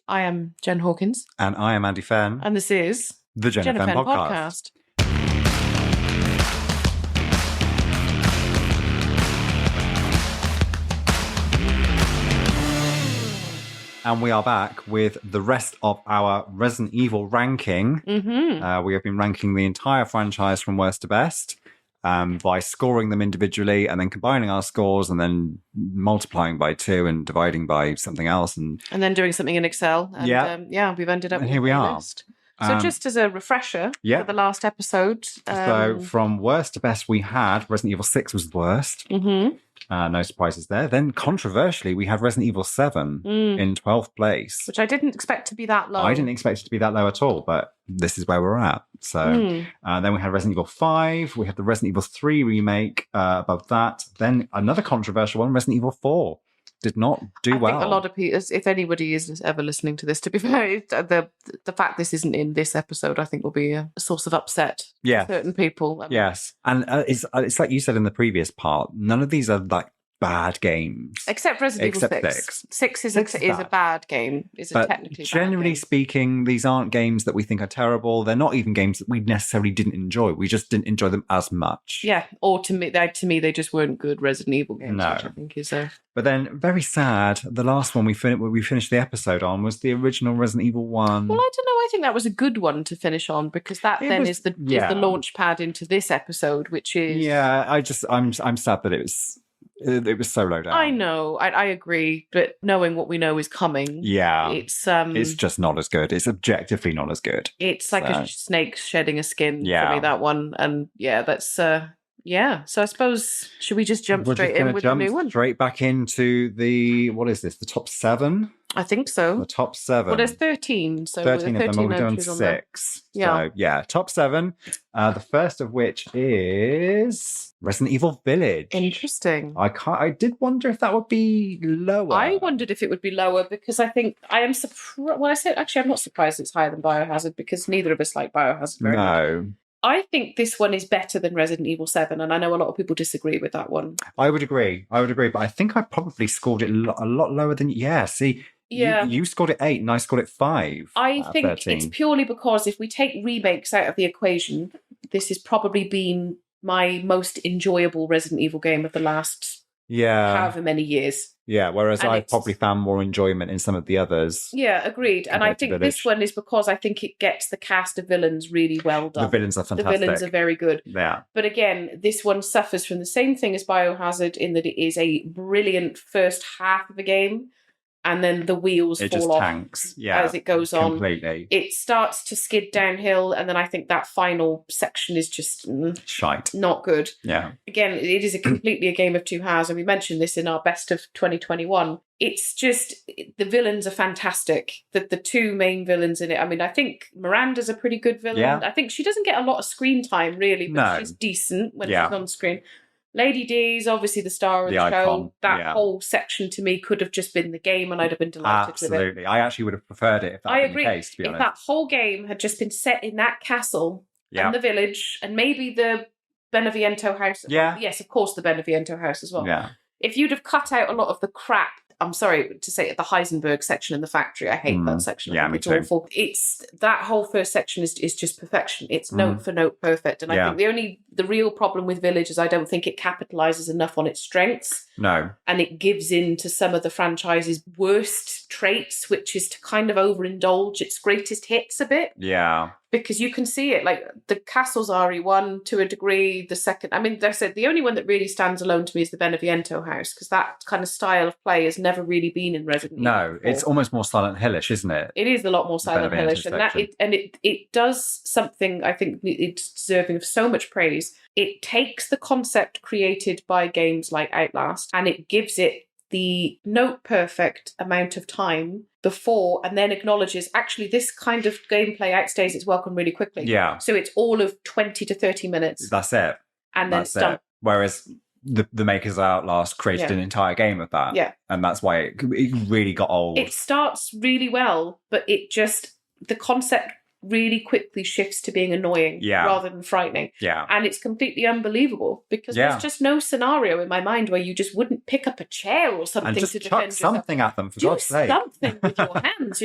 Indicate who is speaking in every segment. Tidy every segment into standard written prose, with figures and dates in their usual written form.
Speaker 1: I am Jen Hawkins.
Speaker 2: And I am Andy Fenn.
Speaker 1: And this is
Speaker 2: the Jen FM podcast. And we are back with the rest of our Resident Evil ranking.
Speaker 1: Mm-hmm.
Speaker 2: We have been ranking the entire franchise from worst to best by scoring them individually and then combining our scores and then multiplying by 2 and dividing by something else. And
Speaker 1: then doing something in Excel. And, we've ended up
Speaker 2: and
Speaker 1: with
Speaker 2: here we are.
Speaker 1: List. So just as a refresher for the last episode.
Speaker 2: So from worst to best, we had Resident Evil 6 was the worst.
Speaker 1: Mm-hmm.
Speaker 2: No surprises there. Then, controversially, we had Resident Evil 7 in 12th place.
Speaker 1: Which I didn't expect to be that low.
Speaker 2: I didn't expect it to be that low at all, but this is where we're at. So then we had Resident Evil 5. We had the Resident Evil 3 remake above that. Then another controversial one, Resident Evil 4. Did not do well. I think
Speaker 1: a lot of people, if anybody is ever listening to this, to be fair, the fact this isn't in this episode, I think will be a source of upset for certain people.
Speaker 2: Yes. And it's like you said in the previous part, none of these are like bad games.
Speaker 1: Except Resident Evil 6. 6 is a bad game. But technically
Speaker 2: generally
Speaker 1: bad game.
Speaker 2: Speaking, these aren't games that we think are terrible. They're not even games that we necessarily didn't enjoy. We just didn't enjoy them as much.
Speaker 1: Yeah. Or to me, they just weren't good Resident Evil games, which I think is a...
Speaker 2: But then, very sad, the last one we finished the episode on was the original Resident Evil 1.
Speaker 1: Well, I don't know. I think that was a good one to finish on because that is the launch pad into this episode, which is...
Speaker 2: Yeah, I'm sad that it was so low down.
Speaker 1: I know, I agree, but knowing what we know is coming,
Speaker 2: it's just not as good. It's objectively not as good.
Speaker 1: It's like a snake shedding a skin for me, that one, and that's so I suppose should we just jump straight in with the new one?
Speaker 2: Straight back into the what is this? The top 7?
Speaker 1: I think so.
Speaker 2: The top 7.
Speaker 1: Well, there's 13. So
Speaker 2: 13 of them. We're doing 6.
Speaker 1: Yeah.
Speaker 2: So top 7. The first of which is Resident Evil Village.
Speaker 1: Interesting.
Speaker 2: I did wonder if that would be lower.
Speaker 1: I wondered if it would be lower because I think I am surprised. Well, I'm not surprised it's higher than Biohazard because neither of us like Biohazard very much. I think this one is better than Resident Evil 7, and I know a lot of people disagree with that one.
Speaker 2: I would agree, but I think I probably scored it a lot lower than... You scored it 8 and I scored it 5.
Speaker 1: I think
Speaker 2: 13.
Speaker 1: It's purely because if we take remakes out of the equation, this has probably been my most enjoyable Resident Evil game of the last however many years.
Speaker 2: Yeah, whereas I probably found more enjoyment in some of the others.
Speaker 1: Yeah, agreed. And I think this one is because I think it gets the cast of villains really well done.
Speaker 2: The villains are fantastic.
Speaker 1: The villains are very good.
Speaker 2: Yeah.
Speaker 1: But again, this one suffers from the same thing as Biohazard in that it is a brilliant first half of the game. And then the wheels fall off
Speaker 2: tanks,
Speaker 1: as it goes on.
Speaker 2: Completely.
Speaker 1: It starts to skid downhill, and then I think that final section is just
Speaker 2: shite.
Speaker 1: Not good.
Speaker 2: Yeah.
Speaker 1: Again, it is completely a game of two halves, and we mentioned this in our best of 2021. It's just, the villains are fantastic. The two main villains in it. I mean, I think Miranda's a pretty good villain.
Speaker 2: Yeah.
Speaker 1: I think she doesn't get a lot of screen time, really, but she's decent when she's on screen. Lady D is obviously the star of the show.
Speaker 2: Icon.
Speaker 1: That whole section to me could have just been the game and I'd have been delighted with it.
Speaker 2: Absolutely. I actually would have preferred it if that had been the case, to be honest.
Speaker 1: If that whole game had just been set in that castle and the village and maybe the Beneviento house.
Speaker 2: Yeah.
Speaker 1: Yes, of course, the Beneviento house as well.
Speaker 2: Yeah.
Speaker 1: If you'd have cut out a lot of the crap, I'm sorry to say it, the Heisenberg section in the factory. I hate that section.
Speaker 2: Yeah, me
Speaker 1: it's
Speaker 2: too.
Speaker 1: Awful. It's that whole first section is just perfection. It's note for note perfect. And I think the real problem with Village is I don't think it capitalizes enough on its strengths.
Speaker 2: No.
Speaker 1: And it gives in to some of the franchise's worst traits, which is to kind of overindulge its greatest hits a bit.
Speaker 2: Yeah.
Speaker 1: Because you can see it, like the castle's RE1 to a degree, the second, I mean, I said the only one that really stands alone to me is the Beneviento house, because that kind of style of play has never really been in Resident Evil.
Speaker 2: No, it's almost more Silent Hillish, isn't it?
Speaker 1: It is a lot more Silent Hillish, and it does something I think it's deserving of so much praise. It takes the concept created by games like Outlast and it gives it the note perfect amount of time before and then acknowledges actually this kind of gameplay outstays its welcome really quickly.
Speaker 2: Yeah.
Speaker 1: So it's all of 20 to 30 minutes.
Speaker 2: That's it.
Speaker 1: And then it's done.
Speaker 2: Whereas the makers of Outlast created an entire game of that.
Speaker 1: Yeah.
Speaker 2: And that's why it really got old.
Speaker 1: It starts really well, but it just, the concept really quickly shifts to being annoying rather than frightening.
Speaker 2: Yeah.
Speaker 1: And it's completely unbelievable because there's just no scenario in my mind where you just wouldn't pick up a chair or something
Speaker 2: and just
Speaker 1: to defend yourself.
Speaker 2: Something at them, for
Speaker 1: Do
Speaker 2: God's sake.
Speaker 1: something with your hands,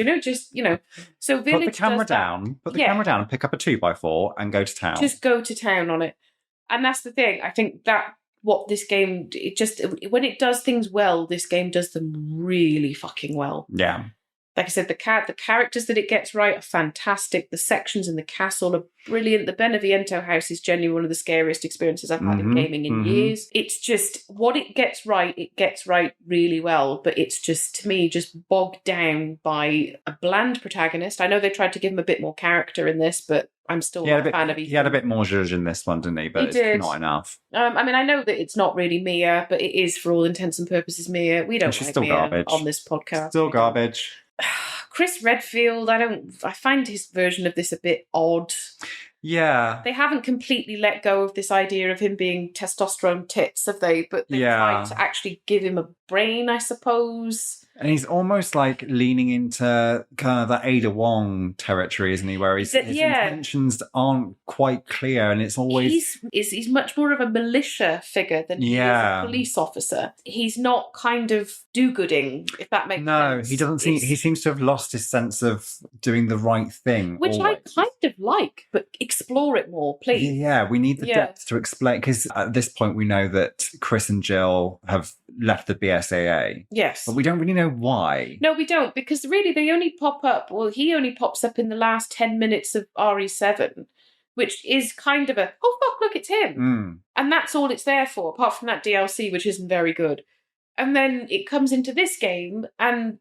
Speaker 1: So Village
Speaker 2: put the camera down, camera down and pick up a 2x4 and go to town.
Speaker 1: Just go to town on it. And that's the thing. I think that what this game, when it does things well, this game does them really fucking well.
Speaker 2: Yeah.
Speaker 1: Like I said, the characters that it gets right are fantastic. The sections in the castle are brilliant. The Beneviento house is genuinely one of the scariest experiences I've had in gaming in years. It's just, what it gets right really well. But it's just, to me, just bogged down by a bland protagonist. I know they tried to give him a bit more character in this, but I'm still not a fan of Ethan.
Speaker 2: He had a bit more zhuzh in this one, didn't he? But it's not enough.
Speaker 1: I mean, I know that it's not really Mia, but it is, for all intents and purposes, Mia. We don't like Mia garbage on this podcast.
Speaker 2: Still garbage.
Speaker 1: Chris Redfield, I find his version of this a bit odd.
Speaker 2: Yeah.
Speaker 1: They haven't completely let go of this idea of him being testosterone tits, have they? But they tried to actually give him a brain, I suppose.
Speaker 2: And he's almost like leaning into kind of that Ada Wong territory, isn't he? Where his intentions aren't quite clear, and it's always
Speaker 1: he's much more of a militia figure than he is a police officer. He's not kind of do-gooding, if that makes sense.
Speaker 2: No, he doesn't seem. He seems to have lost his sense of doing the right thing,
Speaker 1: which I kind of like, but explore it more, please.
Speaker 2: Yeah, we need the depth to explain, because at this point we know that Chris and Jill have left the BSAA.
Speaker 1: Yes,
Speaker 2: but we don't really know why.
Speaker 1: No, we don't, because really they only pop up. Well, he only pops up in the last 10 minutes of RE7, which is kind of a, oh fuck, look, it's him. And that's all it's there for, apart from that DLC, which isn't very good. And then it comes into this game, and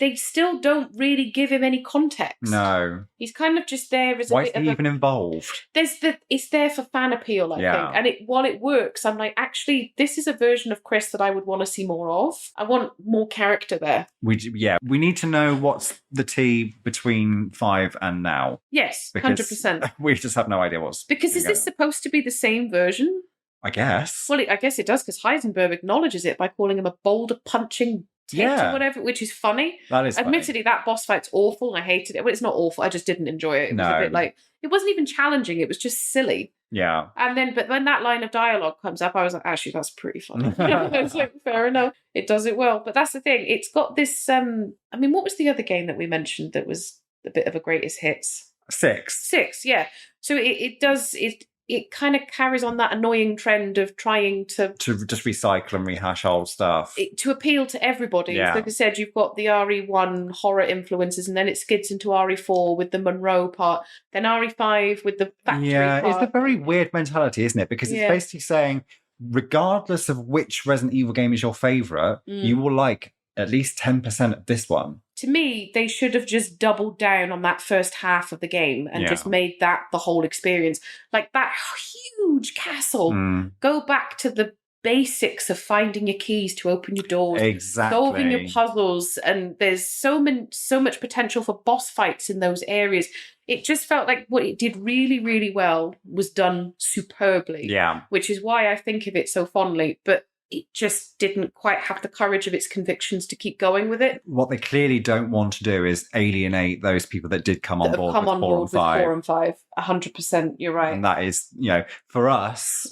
Speaker 1: they still don't really give him any context.
Speaker 2: No.
Speaker 1: He's kind of just there as a
Speaker 2: Why
Speaker 1: bit
Speaker 2: is he even involved?
Speaker 1: It's there for fan appeal, I think. And while it works, I'm like, actually, this is a version of Chris that I would want to see more of. I want more character there.
Speaker 2: We need to know what's the tea between 5 and now.
Speaker 1: Yes, 100%.
Speaker 2: We just have no idea what's...
Speaker 1: Because is this supposed to be the same version?
Speaker 2: I guess.
Speaker 1: Well, I guess it does, because Heisenberg acknowledges it by calling him a boulder-punching or whatever, which is funny.
Speaker 2: That is funny.
Speaker 1: Admittedly, that boss fight's awful, and I hated it. Well, it's not awful. I just didn't enjoy it. It was a bit like, it wasn't even challenging. It was just silly.
Speaker 2: Yeah.
Speaker 1: And then, but when that line of dialogue comes up, I was like, actually, that's pretty funny. It's like, fair enough. It does it well. But that's the thing. It's got this, I mean, what was the other game that we mentioned that was a bit of a greatest hits? 6, yeah. So it kind of carries on that annoying trend of trying to
Speaker 2: just recycle and rehash old stuff.
Speaker 1: To appeal to everybody.
Speaker 2: Yeah.
Speaker 1: Like I said, you've got the RE1 horror influences, and then it skids into RE4 with the Monroe part, then RE5 with the factory part.
Speaker 2: It's a very weird mentality, isn't it? Because it's basically saying, regardless of which Resident Evil game is your favourite, you will like at least 10% of this one.
Speaker 1: To me, they should have just doubled down on that first half of the game and just made that the whole experience. Like that huge castle. Go back to the basics of finding your keys to open your doors.
Speaker 2: Exactly.
Speaker 1: Solving your puzzles. And there's so much potential for boss fights in those areas. It just felt like what it did really, really well was done superbly.
Speaker 2: Yeah.
Speaker 1: Which is why I think of it so fondly. But it just didn't quite have the courage of its convictions to keep going with it.
Speaker 2: What they clearly don't want to do is alienate those people that did come on board with 4 and 5.
Speaker 1: 100%, you're right.
Speaker 2: And that is, for us,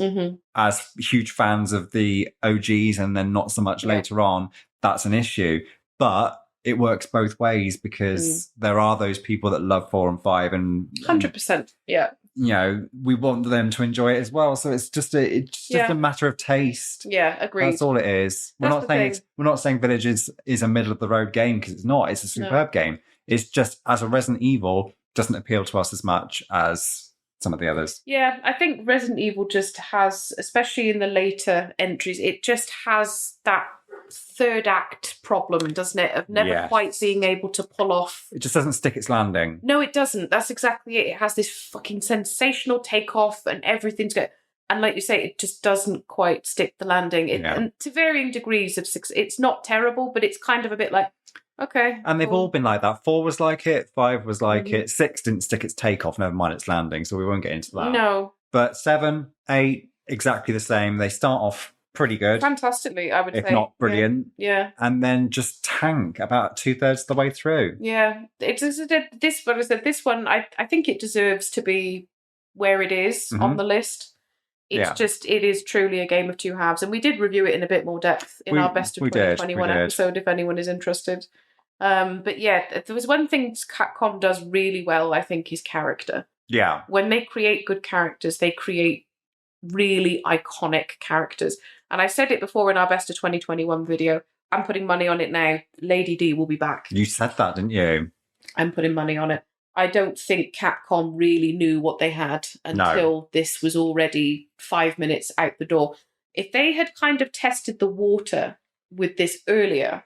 Speaker 2: as huge fans of the OGs and then not so much later on, that's an issue. But it works both ways, because there are those people that love 4 and 5 and
Speaker 1: 100%, yeah.
Speaker 2: We want them to enjoy it as well. So it's just a matter of taste.
Speaker 1: Yeah, agreed.
Speaker 2: That's all it is. We're not saying Village is a middle of the road game, because it's not. It's a superb game. It's just, as a Resident Evil, doesn't appeal to us as much as some of the others.
Speaker 1: Yeah, I think Resident Evil just has, especially in the later entries, it just has that third act problem, doesn't it, of never quite being able to pull off.
Speaker 2: It just doesn't stick its landing.
Speaker 1: No, it doesn't. That's exactly it. It has this fucking sensational takeoff and everything's good. And like you say, it just doesn't quite stick the landing. And to varying degrees of success. It's not terrible, but it's kind of a bit like, okay.
Speaker 2: And they've all been like that. 4 was like it, 5 was like it, 6 didn't stick its takeoff, never mind its landing, so we won't get into that.
Speaker 1: No.
Speaker 2: But 7, 8, exactly the same. They start off pretty good.
Speaker 1: Fantastically, I would say.
Speaker 2: If not brilliant.
Speaker 1: Yeah.
Speaker 2: And then just tank about 2/3 of the way through.
Speaker 1: Yeah. This one, I think it deserves to be where it is on the list. It is truly a game of two halves. And we did review it in a bit more depth in our Best of 2021 episode, if anyone is interested. But yeah, there was one thing Capcom does really well, I think, is character.
Speaker 2: Yeah.
Speaker 1: When they create good characters, they create really iconic characters. And I said it before in our Best of 2021 video. I'm putting money on it now. Lady D will be back.
Speaker 2: You said that, didn't you?
Speaker 1: I'm putting money on it. I don't think Capcom really knew what they had until this was already 5 minutes out the door. If they had kind of tested the water with this earlier,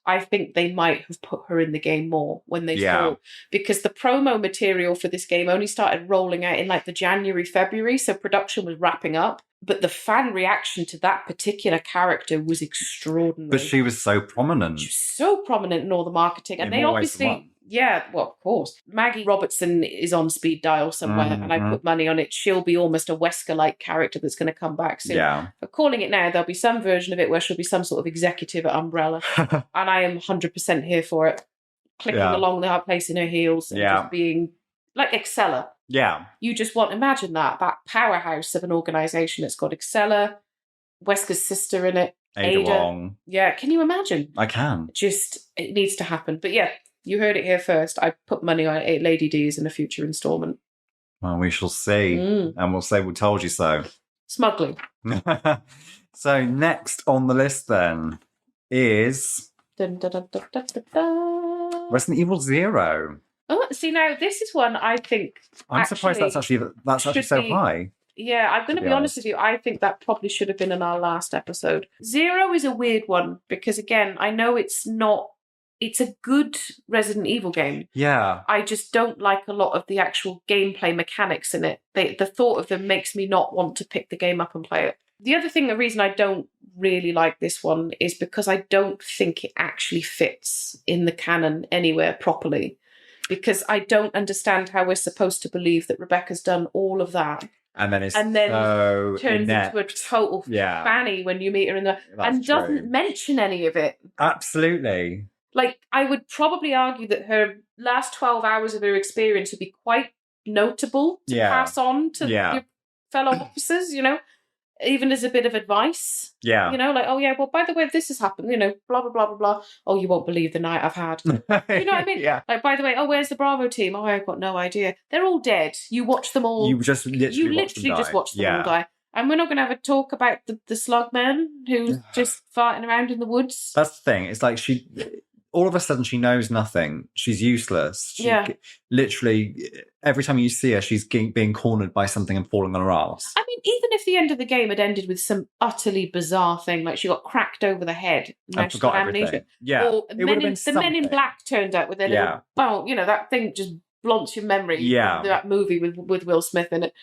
Speaker 1: I think they might have put her in the game more when they saw, because the promo material for this game only started rolling out in like the January, February, so production was wrapping up. But the fan reaction to that particular character was extraordinary.
Speaker 2: But she was so prominent.
Speaker 1: She was so prominent in all the marketing. And they obviously... Yeah, well, of course. Maggie Robertson is on speed dial somewhere, and I put money on it. She'll be almost a Wesker-like character that's going to come back soon.
Speaker 2: Yeah.
Speaker 1: But calling it now, there'll be some version of it where she'll be some sort of executive at Umbrella. And I am 100% here for it. Clicking along the hard place in her heels and just being like Excella.
Speaker 2: Yeah.
Speaker 1: You just imagine that powerhouse of an organisation that's got Excella, Wesker's sister in it, Ada
Speaker 2: Wong.
Speaker 1: Yeah, can you imagine?
Speaker 2: I can.
Speaker 1: It needs to happen. But yeah, you heard it here first. I put money on it. Lady D is in a future instalment.
Speaker 2: Well, we shall see. And we'll say we told you so.
Speaker 1: Smugly.
Speaker 2: So next on the list then is Resident Evil 0.
Speaker 1: Oh, see, now this is one I think...
Speaker 2: I'm surprised that's actually so high.
Speaker 1: Yeah, I'm going to be honest with you. I think that probably should have been in our last episode. 0 is a weird one because, again, I know it's a good Resident Evil game.
Speaker 2: Yeah.
Speaker 1: I just don't like a lot of the actual gameplay mechanics in it. The thought of them makes me not want to pick the game up and play it. The reason I don't really like this one is because I don't think it actually fits in the canon anywhere properly. Because I don't understand how we're supposed to believe that Rebecca's done all of that. And then
Speaker 2: so
Speaker 1: turns into a total fanny when you meet her doesn't mention any of it.
Speaker 2: Absolutely.
Speaker 1: Like, I would probably argue that her last 12 hours of her experience would be quite notable to pass on to your fellow officers, even as a bit of advice.
Speaker 2: Yeah.
Speaker 1: Like, oh yeah, well, by the way, this has happened, blah, blah, blah, blah, blah. Oh, you won't believe the night I've had. You know what I mean?
Speaker 2: Yeah.
Speaker 1: Like, by the way, where's the Bravo team? Oh, I've got no idea. They're all dead. You watch them all.
Speaker 2: You literally
Speaker 1: just watch them all die. And we're not going to have a talk about the slug man who's just farting around in the woods.
Speaker 2: That's the thing. It's like all of a sudden she knows nothing. She's useless. Literally, every time you see her, she's being cornered by something and falling on her ass.
Speaker 1: I mean, even if the end of the game had ended with some utterly bizarre thing, like she got cracked over the head,
Speaker 2: and forgot everything. Yeah,
Speaker 1: or the Men in Black turned up with their little, that thing just blunts your memory.
Speaker 2: Yeah,
Speaker 1: that movie with Will Smith in it.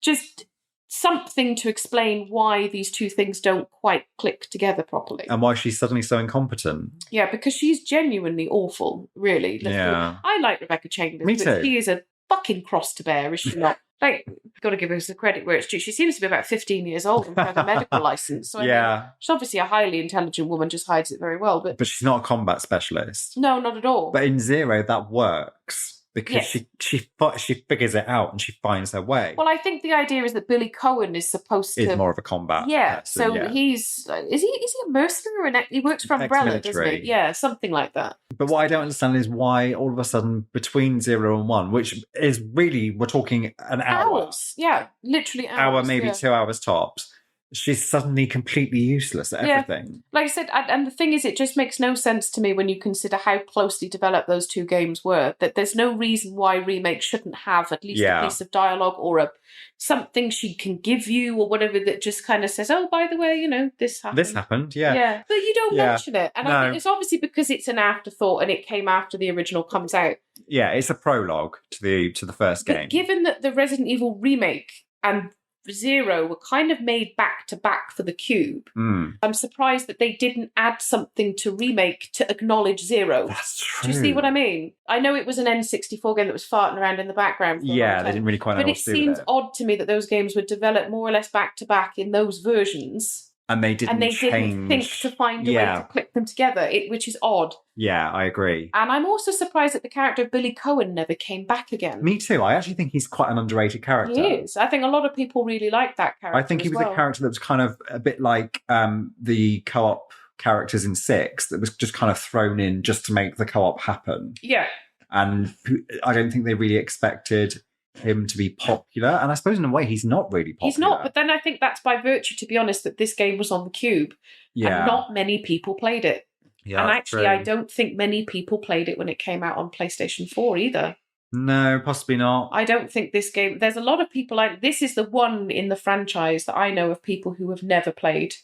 Speaker 1: Just something to explain why these two things don't quite click together properly.
Speaker 2: And why she's suddenly so incompetent.
Speaker 1: Yeah, because she's genuinely awful, really.
Speaker 2: Yeah.
Speaker 1: I like Rebecca Chambers.
Speaker 2: Me too.
Speaker 1: But she is a fucking cross to bear, is she not? Like, got to give her the credit where it's due. She seems to be about 15 years old and has a medical license. So I mean, she's obviously a highly intelligent woman, just hides it very well. But
Speaker 2: she's not a combat specialist.
Speaker 1: No, not at all.
Speaker 2: But in 0, that works. Because she figures it out and she finds her way.
Speaker 1: Well, I think the idea is that Billy Cohen is supposed to...
Speaker 2: Is more of a combat person,
Speaker 1: he's... Is he a mercenary or he works for Umbrella, doesn't he? Yeah, something like that.
Speaker 2: But what I don't understand is why all of a sudden between 0 and 1, which is really, we're talking an hour.
Speaker 1: Hours, yeah. Literally hours.
Speaker 2: Hour, maybe 2 hours tops. She's suddenly completely useless at everything.
Speaker 1: Like I said, and the thing is, it just makes no sense to me when you consider how closely developed those two games were, that there's no reason why Remake shouldn't have at least a piece of dialogue or something she can give you or whatever that just kind of says, oh, by the way, this happened.
Speaker 2: This happened, yeah.
Speaker 1: Yeah, but you don't mention it. And I think it's obviously because it's an afterthought and it came after the original comes out.
Speaker 2: Yeah, it's a prologue to the first game.
Speaker 1: But given that the Resident Evil Remake and 0 were kind of made back to back for the Cube. I'm surprised that they didn't add something to Remake to acknowledge 0.
Speaker 2: That's true.
Speaker 1: Do you see what I mean? I know it was an N64 game that was farting around in the background for a long time,
Speaker 2: they didn't really quite know what to do with it.
Speaker 1: But it seems odd to me that those games were developed more or less back to back in those versions.
Speaker 2: And they didn't
Speaker 1: didn't think to find a way to click them together, which is odd.
Speaker 2: Yeah, I agree.
Speaker 1: And I'm also surprised that the character of Billy Cohen never came back again.
Speaker 2: Me too. I actually think he's quite an underrated character.
Speaker 1: He is. I think a lot of people really like that character.
Speaker 2: I think he was a character that was kind of a bit like the co-op characters in 6 that was just kind of thrown in just to make the co-op happen.
Speaker 1: Yeah.
Speaker 2: And I don't think they really expected him to be popular, and I suppose in a way he's not really popular.
Speaker 1: He's not, but then I think that's by virtue, to be honest, that this game was on the Cube, and not many people played it. Yeah, and actually, true. I don't think many people played it when it came out on PlayStation 4 either.
Speaker 2: No, possibly not.
Speaker 1: I don't think this game... There's a lot of people... This is the one in the franchise that I know of people who have never played.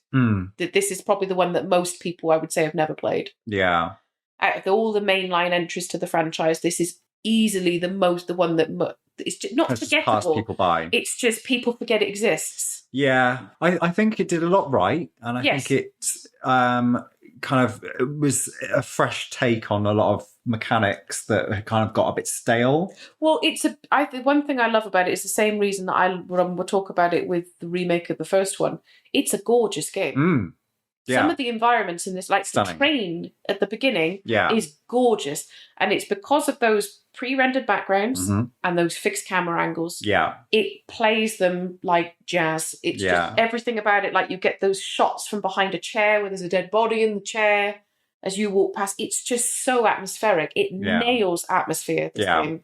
Speaker 1: This is probably the one that most people, I would say, have never played.
Speaker 2: Yeah.
Speaker 1: Out of all the mainline entries to the franchise, this is easily the one that... It's just not forgettable. Just pass people by. It's just people forget it exists.
Speaker 2: Yeah. I think it did a lot right. And I think it it was a fresh take on a lot of mechanics that had kind of got a bit stale.
Speaker 1: Well, one thing I love about it is the same reason that we'll talk about it with the remake of the first one. It's a gorgeous game. Yeah. Some of the environments in this, like Stunning. The train at the beginning, is gorgeous. And it's because of those pre-rendered backgrounds and those fixed camera angles. Yeah. It plays them like jazz. It's just everything about it. Like you get those shots from behind a chair where there's a dead body in the chair as you walk past. It's just so atmospheric. It nails atmosphere, this game.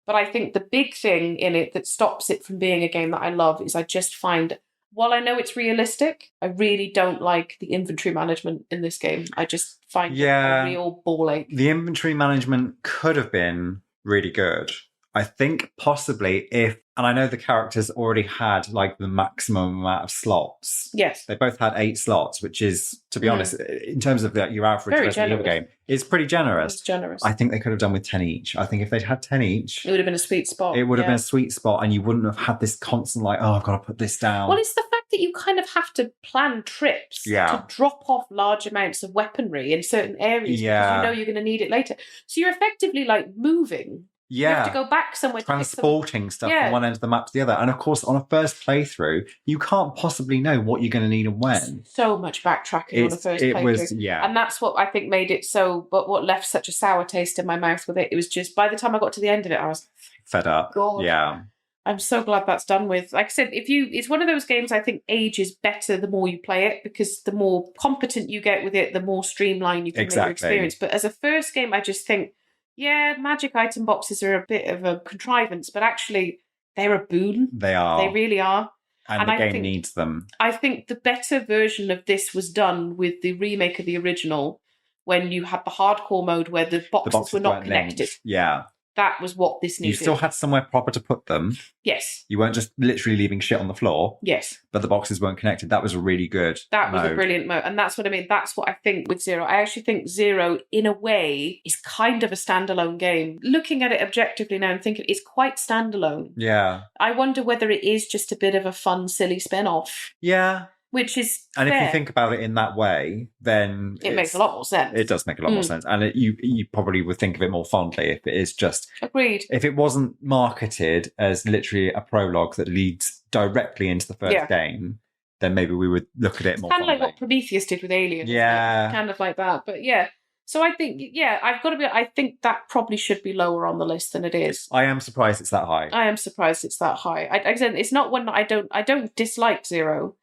Speaker 1: But I think the big thing in it that stops it from being a game that I love is I just find... While I know it's realistic, I really don't like the inventory management in this game. I just find it a real ball ache.
Speaker 2: The inventory management could have been really good. I think possibly and I know the characters already had like the maximum amount of slots.
Speaker 1: Yes.
Speaker 2: They both had 8 slots, which is, to be honest, in terms of your average Resident Evil game, it's pretty generous.
Speaker 1: It's generous.
Speaker 2: I think they could have done with 10 each. I think if they'd had 10 each...
Speaker 1: It would have been a sweet spot.
Speaker 2: It would have been a sweet spot, and you wouldn't have had this constant like, oh, I've got to put this down.
Speaker 1: Well, it's the fact that you kind of have to plan trips to drop off large amounts of weaponry in certain areas because you know you're going to need it later. So you're effectively like moving.
Speaker 2: Yeah.
Speaker 1: You have to go back somewhere.
Speaker 2: Transporting stuff from one end of the map to the other. And of course, on a first playthrough, you can't possibly know what you're going to need and when.
Speaker 1: So much backtracking on a first playthrough. And that's what I think made it so, but what left such a sour taste in my mouth with it, it was just, by the time I got to the end of it, I was
Speaker 2: fed up.
Speaker 1: God.
Speaker 2: Yeah.
Speaker 1: I'm so glad that's done with. Like I said, it's one of those games I think ages better the more you play it, because the more competent you get with it, the more streamlined you can make your experience. But as a first game, I just think, magic item boxes are a bit of a contrivance, but actually they're a boon.
Speaker 2: They are.
Speaker 1: They really are.
Speaker 2: And the game needs them.
Speaker 1: I think the better version of this was done with the remake of the original, when you had the hardcore mode where the boxes were not connected.
Speaker 2: Linked. Yeah.
Speaker 1: That was what this needed.
Speaker 2: You still had somewhere proper to put them.
Speaker 1: Yes.
Speaker 2: You weren't just literally leaving shit on the floor.
Speaker 1: Yes.
Speaker 2: But the boxes weren't connected. That was a really good
Speaker 1: That was a brilliant mode. And that's what I mean. That's what I think with Zero. I actually think Zero, in a way, is kind of a standalone game. Looking at it objectively now and thinking it's quite standalone.
Speaker 2: Yeah.
Speaker 1: I wonder whether it is just a bit of a fun, silly spin-off.
Speaker 2: Yeah.
Speaker 1: Which is
Speaker 2: And fair. If you think about it in that way, then...
Speaker 1: It makes a lot more sense.
Speaker 2: It does make a lot more sense. And you probably would think of it more fondly if it is just...
Speaker 1: Agreed.
Speaker 2: If it wasn't marketed as literally a prologue that leads directly into the first game, then maybe we would look at it more fondly.
Speaker 1: Kind of like what Prometheus did with Alien.
Speaker 2: Yeah.
Speaker 1: Kind of like that. But yeah. So I think, I've got to be... I think that probably should be lower on the list than it is.
Speaker 2: I am surprised it's that high.
Speaker 1: I am surprised it's that high. Again, it's not one that I don't dislike Zero.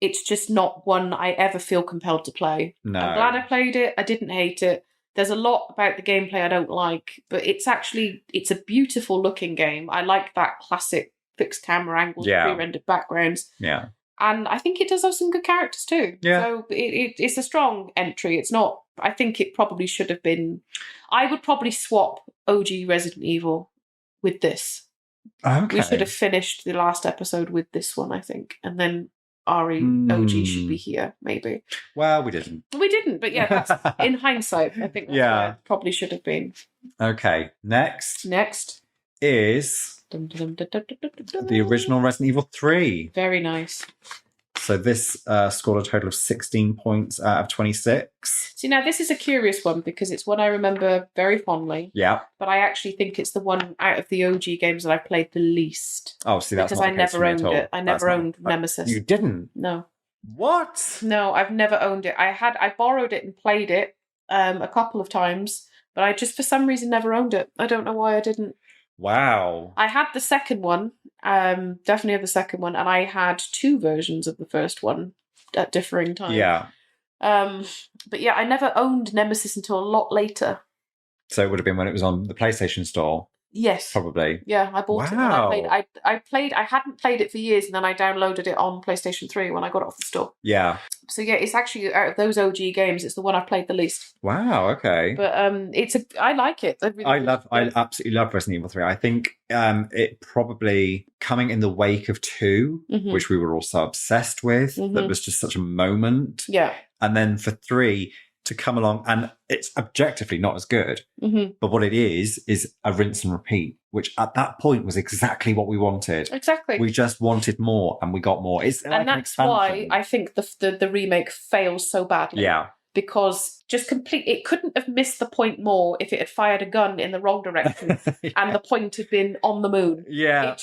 Speaker 1: It's just not one I ever feel compelled to play.
Speaker 2: No.
Speaker 1: I'm glad I played it. I didn't hate it. There's a lot about the gameplay I don't like, but it's a beautiful looking game. I like that classic fixed camera angles, pre-rendered backgrounds.
Speaker 2: Yeah.
Speaker 1: And I think it does have some good characters too.
Speaker 2: Yeah.
Speaker 1: So it's a strong entry. It's not... I think it probably should have been... I would probably swap OG Resident Evil with this.
Speaker 2: Okay.
Speaker 1: We should have finished the last episode with this one, I think. And then... OG should be here, maybe.
Speaker 2: Well, we didn't.
Speaker 1: We didn't, but that's, in hindsight, I think that's where it probably should have been.
Speaker 2: Okay, next is the original Resident Evil 3.
Speaker 1: Very nice.
Speaker 2: So this scored a total of 16 points out of 26.
Speaker 1: See, now this is a curious one because it's one I remember very fondly.
Speaker 2: Yeah.
Speaker 1: But I actually think it's the one out of the OG games that I've played the least.
Speaker 2: Oh, see, that's
Speaker 1: because I never owned it. I never owned Nemesis.
Speaker 2: You didn't?
Speaker 1: No.
Speaker 2: What?
Speaker 1: No, I've never owned it. I borrowed it and played it a couple of times, but I just for some reason never owned it. I don't know why I didn't.
Speaker 2: Wow.
Speaker 1: I had the second one, definitely had the second one, and I had 2 versions of the first one at differing times.
Speaker 2: Yeah.
Speaker 1: But yeah, I never owned Nemesis until a lot later.
Speaker 2: So it would have been when it was on the PlayStation Store.
Speaker 1: Yes.
Speaker 2: Probably.
Speaker 1: Yeah, I bought it when I played. I hadn't played it for years, and then I downloaded it on PlayStation 3 when I got it off the store.
Speaker 2: Yeah.
Speaker 1: So yeah, it's actually out of those OG games, it's the one I've played the least.
Speaker 2: Wow. Okay.
Speaker 1: But I like it.
Speaker 2: I absolutely love Resident Evil 3. I think it probably coming in the wake of 2, which we were all so obsessed with. That was just such a moment.
Speaker 1: Yeah.
Speaker 2: And then for 3 to come along, and it's objectively not as good, but what it is a rinse and repeat, which at that point was exactly what we wanted.
Speaker 1: Exactly.
Speaker 2: We just wanted more, and we got more.
Speaker 1: And that's why I think the remake fails so badly.
Speaker 2: Yeah.
Speaker 1: Because it couldn't have missed the point more if it had fired a gun in the wrong direction and the point had been on the moon.
Speaker 2: Yeah.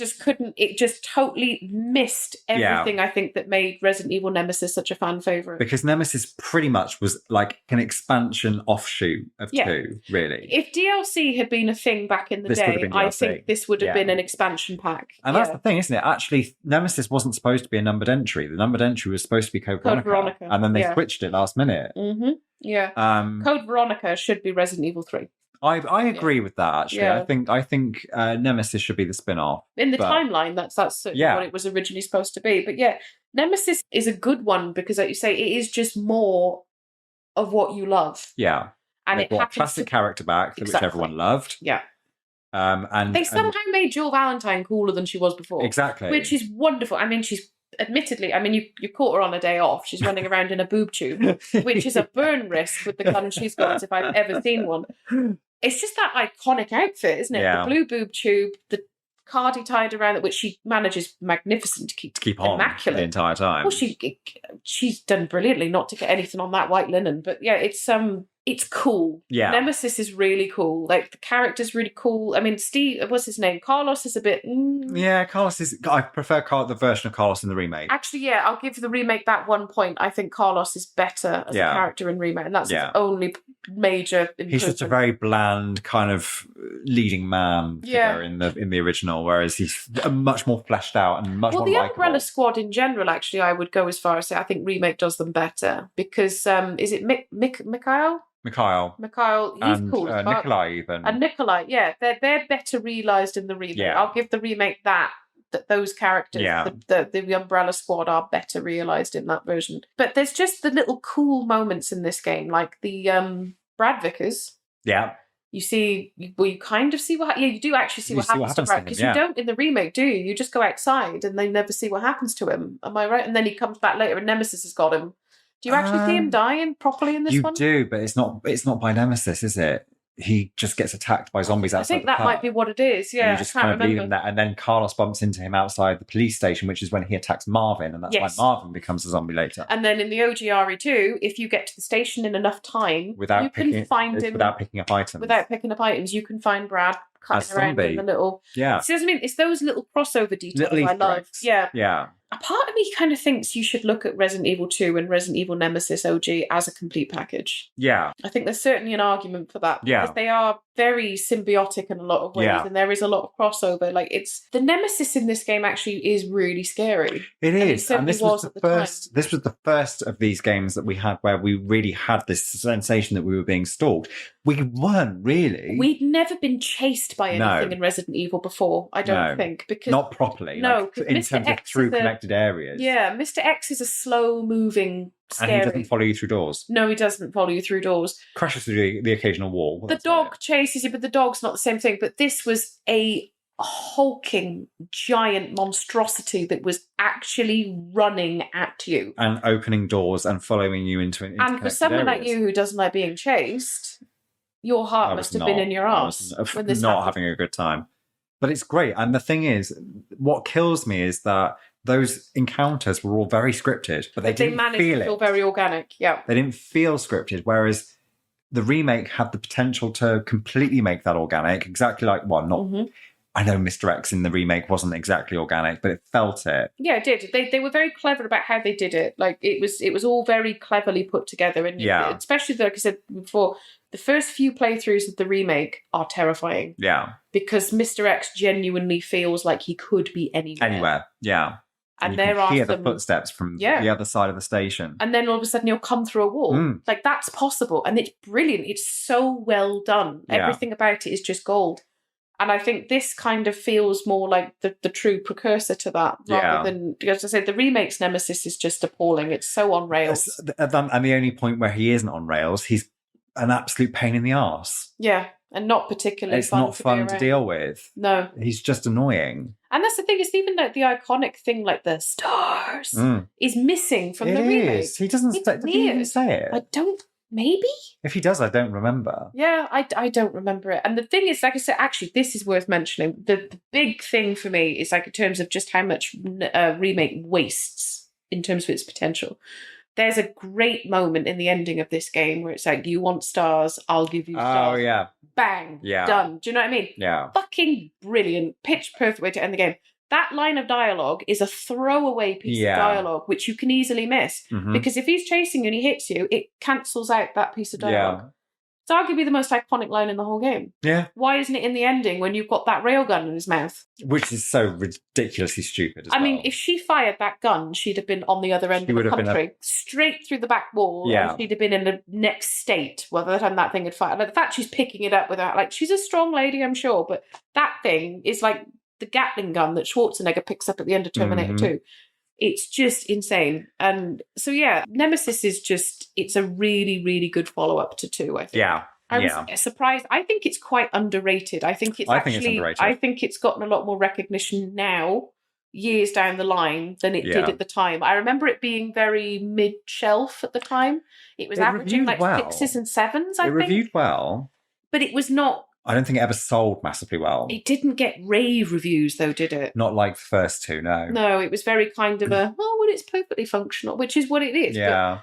Speaker 1: It just totally missed everything I think that made Resident Evil Nemesis such a fan favourite.
Speaker 2: Because Nemesis pretty much was like an expansion offshoot of 2, really.
Speaker 1: If DLC had been a thing back in the day, I think this would have been an expansion pack.
Speaker 2: And that's the thing, isn't it? Actually, Nemesis wasn't supposed to be a numbered entry. The numbered entry was supposed to be Code Veronica. And then they switched it last minute.
Speaker 1: Yeah. Code Veronica should be Resident Evil 3.
Speaker 2: I agree with that, actually. Yeah. I think Nemesis should be the spin-off.
Speaker 1: In the timeline, that's certainly what it was originally supposed to be. But yeah, Nemesis is a good one because, like you say, it is just more of what you love.
Speaker 2: Yeah.
Speaker 1: And it
Speaker 2: brought a classic character back, which everyone loved.
Speaker 1: Yeah.
Speaker 2: And
Speaker 1: they somehow made Jill Valentine cooler than she was before.
Speaker 2: Exactly.
Speaker 1: Which is wonderful. I mean, she's admittedly, you caught her on a day off. She's running around in a boob tube, which is a burn risk with the gun she's got, if I've ever seen one. It's just that iconic outfit, isn't it? Yeah. The blue boob tube, the cardi tied around it, which she manages magnificent to keep on immaculate
Speaker 2: the entire time.
Speaker 1: Well, she's done brilliantly not to get anything on that white linen, but yeah, it's cool.
Speaker 2: Yeah.
Speaker 1: Nemesis is really cool. Like, the character's really cool. I mean, Steve, what's his name? Carlos is a bit...
Speaker 2: Yeah, Carlos is... I prefer the version of Carlos in the remake.
Speaker 1: Actually, yeah, I'll give the remake that 1 point. I think Carlos is better as a character in remake, and that's the only major improvement.
Speaker 2: He's just a very bland kind of leading man figure in the original, whereas he's much more fleshed out and much more
Speaker 1: the
Speaker 2: likable.
Speaker 1: Umbrella Squad in general, actually, I would go as far as say I think remake does them better, because is it Mikhail? Mikhail, he's cool.
Speaker 2: Nikolai even.
Speaker 1: And Nikolai, yeah, they're better realised in the remake. Yeah. I'll give the remake that those characters, the Umbrella Squad, are better realised in that version. But there's just the little cool moments in this game, like the Brad Vickers.
Speaker 2: Yeah.
Speaker 1: You kind of see what... Yeah, you do actually see what happens to Brad, because you don't in the remake, do you? You just go outside and they never see what happens to him. Am I right? And then he comes back later and Nemesis has got him. Do you actually see him dying properly in this one?
Speaker 2: You do, but it's not by Nemesis, is it? He just gets attacked by zombies outside.
Speaker 1: I think that might be what it is, yeah.
Speaker 2: And you just kind of leave him there. And then Carlos bumps into him outside the police station, which is when he attacks Marvin, and that's why Marvin becomes a zombie later.
Speaker 1: And then in the OG RE2, if you get to the station in enough time, you can find him...
Speaker 2: Without picking up items.
Speaker 1: Without picking up items, you can find Brad cutting around in the little...
Speaker 2: Yeah.
Speaker 1: See what I mean? It's those little crossover details I love. Yeah.
Speaker 2: Yeah.
Speaker 1: A part of me kind of thinks you should look at Resident Evil 2 and Resident Evil Nemesis OG as a complete package.
Speaker 2: Yeah.
Speaker 1: I think there's certainly an argument for that.
Speaker 2: Yeah.
Speaker 1: Because they are very symbiotic in a lot of ways, and there is a lot of crossover. Like, the Nemesis in this game actually is really scary.
Speaker 2: It is. And this was the first of these games that we had where we really had this sensation that we were being stalked. We weren't really.
Speaker 1: We'd never been chased by anything in Resident Evil before, I don't think. Because
Speaker 2: not properly.
Speaker 1: No,
Speaker 2: like, in terms of through connected areas.
Speaker 1: Yeah, Mr. X is a slow-moving, scary...
Speaker 2: And he doesn't follow you through doors.
Speaker 1: No, he doesn't follow you through doors.
Speaker 2: Crashes through the occasional wall.
Speaker 1: The dog chases you, but the dog's not the same thing. But this was a hulking, giant monstrosity that was actually running at you.
Speaker 2: And opening doors and following you into
Speaker 1: and for someone like you who doesn't like being chased, your heart must have been in your arse when this happened.
Speaker 2: Having a good time. But it's great. And the thing is, what kills me is that those encounters were all very scripted, but they
Speaker 1: managed to feel very organic. Yeah.
Speaker 2: They didn't feel scripted, whereas the remake had the potential to completely make that organic, exactly like I know Mr. X in the remake wasn't exactly organic, but it felt it.
Speaker 1: Yeah, it did. They were very clever about how they did it. Like it was all very cleverly put together, and especially like I said before, the first few playthroughs of the remake are terrifying.
Speaker 2: Yeah,
Speaker 1: because Mr. X genuinely feels like he could be anywhere.
Speaker 2: Anywhere, yeah.
Speaker 1: And there are
Speaker 2: hear the footsteps from the other side of the station.
Speaker 1: And then all of a sudden you'll come through a wall. Like that's possible. And it's brilliant. It's so well done. Everything about it is just gold. And I think this kind of feels more like the true precursor to that, rather than, as I said, the remake's Nemesis is just appalling. It's so on rails.
Speaker 2: And the only point where he isn't on rails, he's an absolute pain in the arse.
Speaker 1: Yeah, and not particularly
Speaker 2: it's not fun to deal with.
Speaker 1: No.
Speaker 2: He's just annoying.
Speaker 1: And that's the thing, it's even like the iconic thing like the stars is missing from the remake.
Speaker 2: He doesn't even say it.
Speaker 1: I don't. Maybe?
Speaker 2: If he does, I don't remember.
Speaker 1: Yeah, I don't remember it. And the thing is, like I said, actually, this is worth mentioning. The big thing for me is like in terms of just how much remake wastes in terms of its potential. There's a great moment in the ending of this game where it's like, you want stars, I'll give you stars.
Speaker 2: Oh, yeah.
Speaker 1: Bang. Yeah. Done. Do you know what I mean?
Speaker 2: Yeah.
Speaker 1: Fucking brilliant. Pitch perfect way to end the game. That line of dialogue is a throwaway piece of dialogue, which you can easily miss. Because if he's chasing you and he hits you, it cancels out that piece of dialogue. Yeah. It's arguably the most iconic line in the whole game.
Speaker 2: Yeah.
Speaker 1: Why isn't it in the ending when you've got that railgun in his mouth?
Speaker 2: Which is so ridiculously stupid as well.
Speaker 1: I mean, if she fired that gun, she'd have been on the other end of the country, straight through the back wall, and she'd have been in the next state, well, by the time that thing had fired. Like, the fact she's picking it up without, like, she's a strong lady, I'm sure, but that thing is like the Gatling gun that Schwarzenegger picks up at the end of Terminator 2. It's just insane. And so, yeah, Nemesis is just, it's a really, really good follow-up to 2, I think.
Speaker 2: Yeah.
Speaker 1: I was surprised. I think it's quite underrated. I think it's underrated. I think it's gotten a lot more recognition now, years down the line, than it did at the time. I remember it being very mid-shelf at the time. It was averaging like 6s and 7s, I think. It
Speaker 2: reviewed well.
Speaker 1: But it was not...
Speaker 2: I don't think it ever sold massively well.
Speaker 1: It didn't get rave reviews, though, did it?
Speaker 2: Not like the first 2, no.
Speaker 1: No, it was very kind of it's perfectly functional, which is what it is.
Speaker 2: Yeah.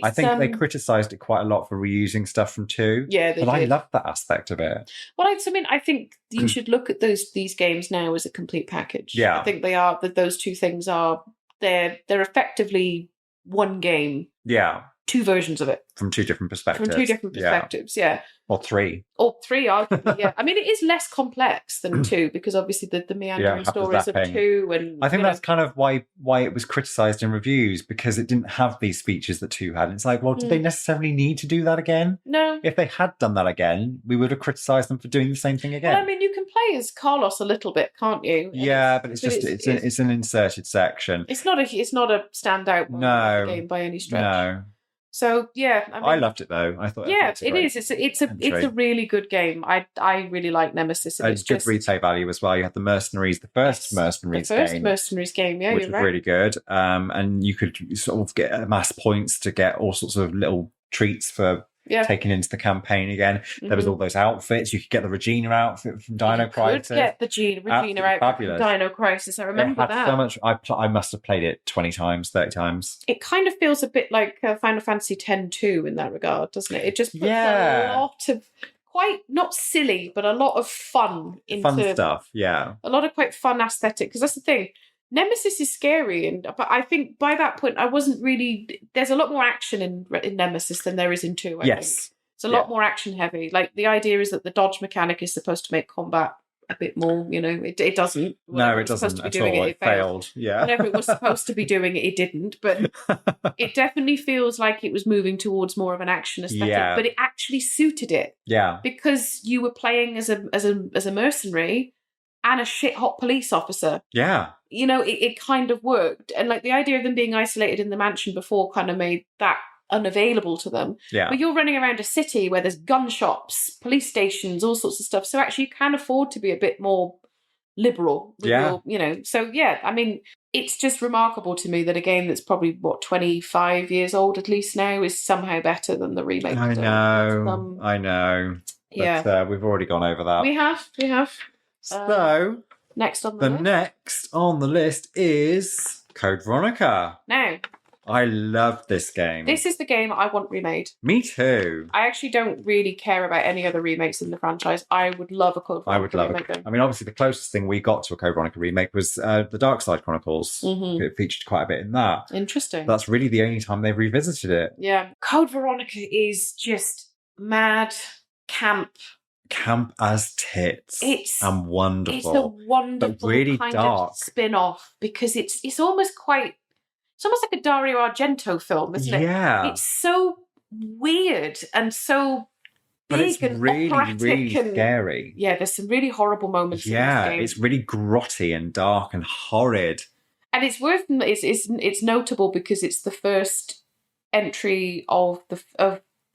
Speaker 2: I think they criticised it quite a lot for reusing stuff from 2.
Speaker 1: Yeah, they did.
Speaker 2: I loved that aspect of it.
Speaker 1: Well, I think you should look at these games now as a complete package.
Speaker 2: Yeah.
Speaker 1: I think they are, that those two things are, they're effectively one game.
Speaker 2: Yeah.
Speaker 1: 2 versions of it.
Speaker 2: From 2 different perspectives.
Speaker 1: Yeah.
Speaker 2: Or 3.
Speaker 1: Or 3, arguably, yeah. I mean, it is less complex than 2 because obviously the meandering stories of 2 and...
Speaker 2: I think that's kind of why it was criticised in reviews, because it didn't have these features that 2 had. It's like, well, did they necessarily need to do that again?
Speaker 1: No.
Speaker 2: If they had done that again, we would have criticised them for doing the same thing again.
Speaker 1: Well, I mean, you can play as Carlos a little bit, can't you?
Speaker 2: Yeah, but it's an inserted section.
Speaker 1: It's not a standout game by any stretch.
Speaker 2: No.
Speaker 1: So yeah,
Speaker 2: I loved it though. I thought
Speaker 1: it is. It's a really good game. I really like Nemesis.
Speaker 2: It's good replay value as well. You had the Mercenaries, the first Mercenaries
Speaker 1: game. Yeah,
Speaker 2: which was really good. And you could sort of get amass points to get all sorts of little treats for taking into the campaign again. There was all those outfits. You could get the Regina outfit from Dino Crisis.
Speaker 1: You could get the Regina outfit from Dino Crisis. I remember that.
Speaker 2: So much. I must have played it 20 times, 30 times.
Speaker 1: It kind of feels a bit like Final Fantasy X-2 in that regard, doesn't it? It just puts a lot of quite, not silly, but a lot of fun
Speaker 2: stuff. Yeah.
Speaker 1: A lot of quite fun aesthetic. Because that's the thing. Nemesis is scary, but I think by that point I wasn't really. There's a lot more action in Nemesis than there is in 2. I think it's a lot more action heavy. Like the idea is that the dodge mechanic is supposed to make combat a bit more. You know, it doesn't.
Speaker 2: No, it doesn't at all. It failed. Yeah,
Speaker 1: whenever it was supposed to be doing it, it didn't. But it definitely feels like it was moving towards more of an action aesthetic. Yeah. But it actually suited it.
Speaker 2: Yeah,
Speaker 1: because you were playing as a mercenary and a shit hot police officer.
Speaker 2: Yeah.
Speaker 1: You know, it kind of worked. And like the idea of them being isolated in the mansion before kind of made that unavailable to them.
Speaker 2: Yeah.
Speaker 1: But you're running around a city where there's gun shops, police stations, all sorts of stuff. So actually you can afford to be a bit more liberal with your, so yeah, I mean, it's just remarkable to me that a game that's probably 25 years old at least now is somehow better than the remake.
Speaker 2: I know. But, we've already gone over that.
Speaker 1: We have.
Speaker 2: So
Speaker 1: next on
Speaker 2: next on the list is Code Veronica.
Speaker 1: Now,
Speaker 2: I love this game.
Speaker 1: This is the game I want remade.
Speaker 2: Me too.
Speaker 1: I actually don't really care about any other remakes in the franchise. I would love a Code Veronica remake.
Speaker 2: I mean, obviously, the closest thing we got to a Code Veronica remake was the Dark Side Chronicles.
Speaker 1: Mm-hmm.
Speaker 2: It featured quite a bit in that.
Speaker 1: Interesting.
Speaker 2: That's really the only time they've revisited it.
Speaker 1: Yeah. Code Veronica is just mad, camp
Speaker 2: as tits. And wonderful.
Speaker 1: It's a wonderful but really kind dark. Of spin-off because it's almost like a Dario Argento film, isn't it?
Speaker 2: Yeah.
Speaker 1: It's so weird and so big, but it's
Speaker 2: and really, really scary.
Speaker 1: Yeah, there's some really horrible moments in this game.
Speaker 2: It's really grotty and dark and horrid.
Speaker 1: And it's notable because it's the first entry of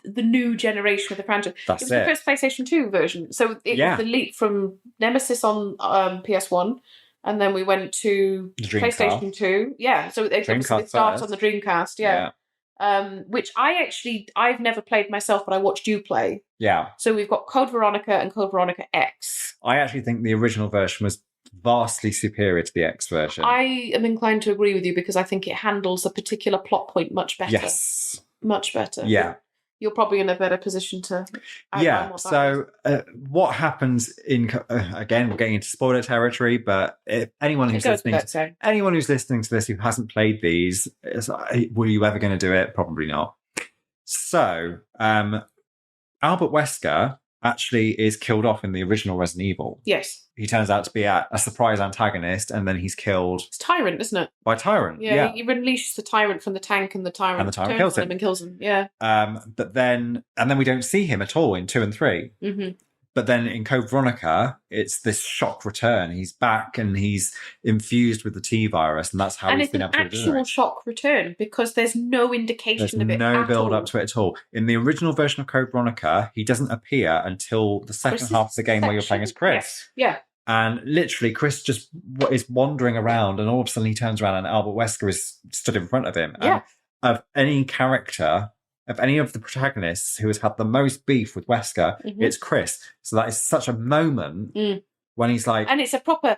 Speaker 1: the new generation of the franchise. It was the first PlayStation 2 version. So it was the leap from Nemesis on PS1, and then we went to PlayStation 2. Yeah, so it starts on the Dreamcast, which I've never played myself, but I watched you play.
Speaker 2: Yeah.
Speaker 1: So we've got Code Veronica and Code Veronica X.
Speaker 2: I actually think the original version was vastly superior to the X version.
Speaker 1: I am inclined to agree with you because I think it handles a particular plot point much better.
Speaker 2: Yes.
Speaker 1: Much better.
Speaker 2: Yeah.
Speaker 1: You're probably in a better position to
Speaker 2: what so what happens in again, we're getting into spoiler territory, but if anyone who's listening to this who hasn't played these, were you ever going to do it? Probably not. So Albert Wesker actually is killed off in the original Resident Evil.
Speaker 1: Yes.
Speaker 2: He turns out to be a surprise antagonist, and then he's killed.
Speaker 1: It's Tyrant, isn't it?
Speaker 2: By Tyrant. Yeah.
Speaker 1: He unleashes the Tyrant from the tank, and the Tyrant
Speaker 2: kills
Speaker 1: him and kills him. Yeah.
Speaker 2: But then we don't see him at all in 2 and 3.
Speaker 1: Mm-hmm.
Speaker 2: But then in Code Veronica, it's this shock return. He's back and he's infused with the T virus, and that's how he's been able to do it. And
Speaker 1: it's an actual shock return because there's no indication of it.
Speaker 2: There's no build up to it at all. In the original version of Code Veronica, he doesn't appear until the second half of the game where you're playing as Chris.
Speaker 1: Yes. Yeah.
Speaker 2: And literally, Chris just is wandering around, and all of a sudden he turns around, and Albert Wesker is stood in front of him.
Speaker 1: Yeah.
Speaker 2: And of any character, of any of the protagonists who has had the most beef with Wesker, it's Chris. So that is such a moment when he's like...
Speaker 1: And it's a proper...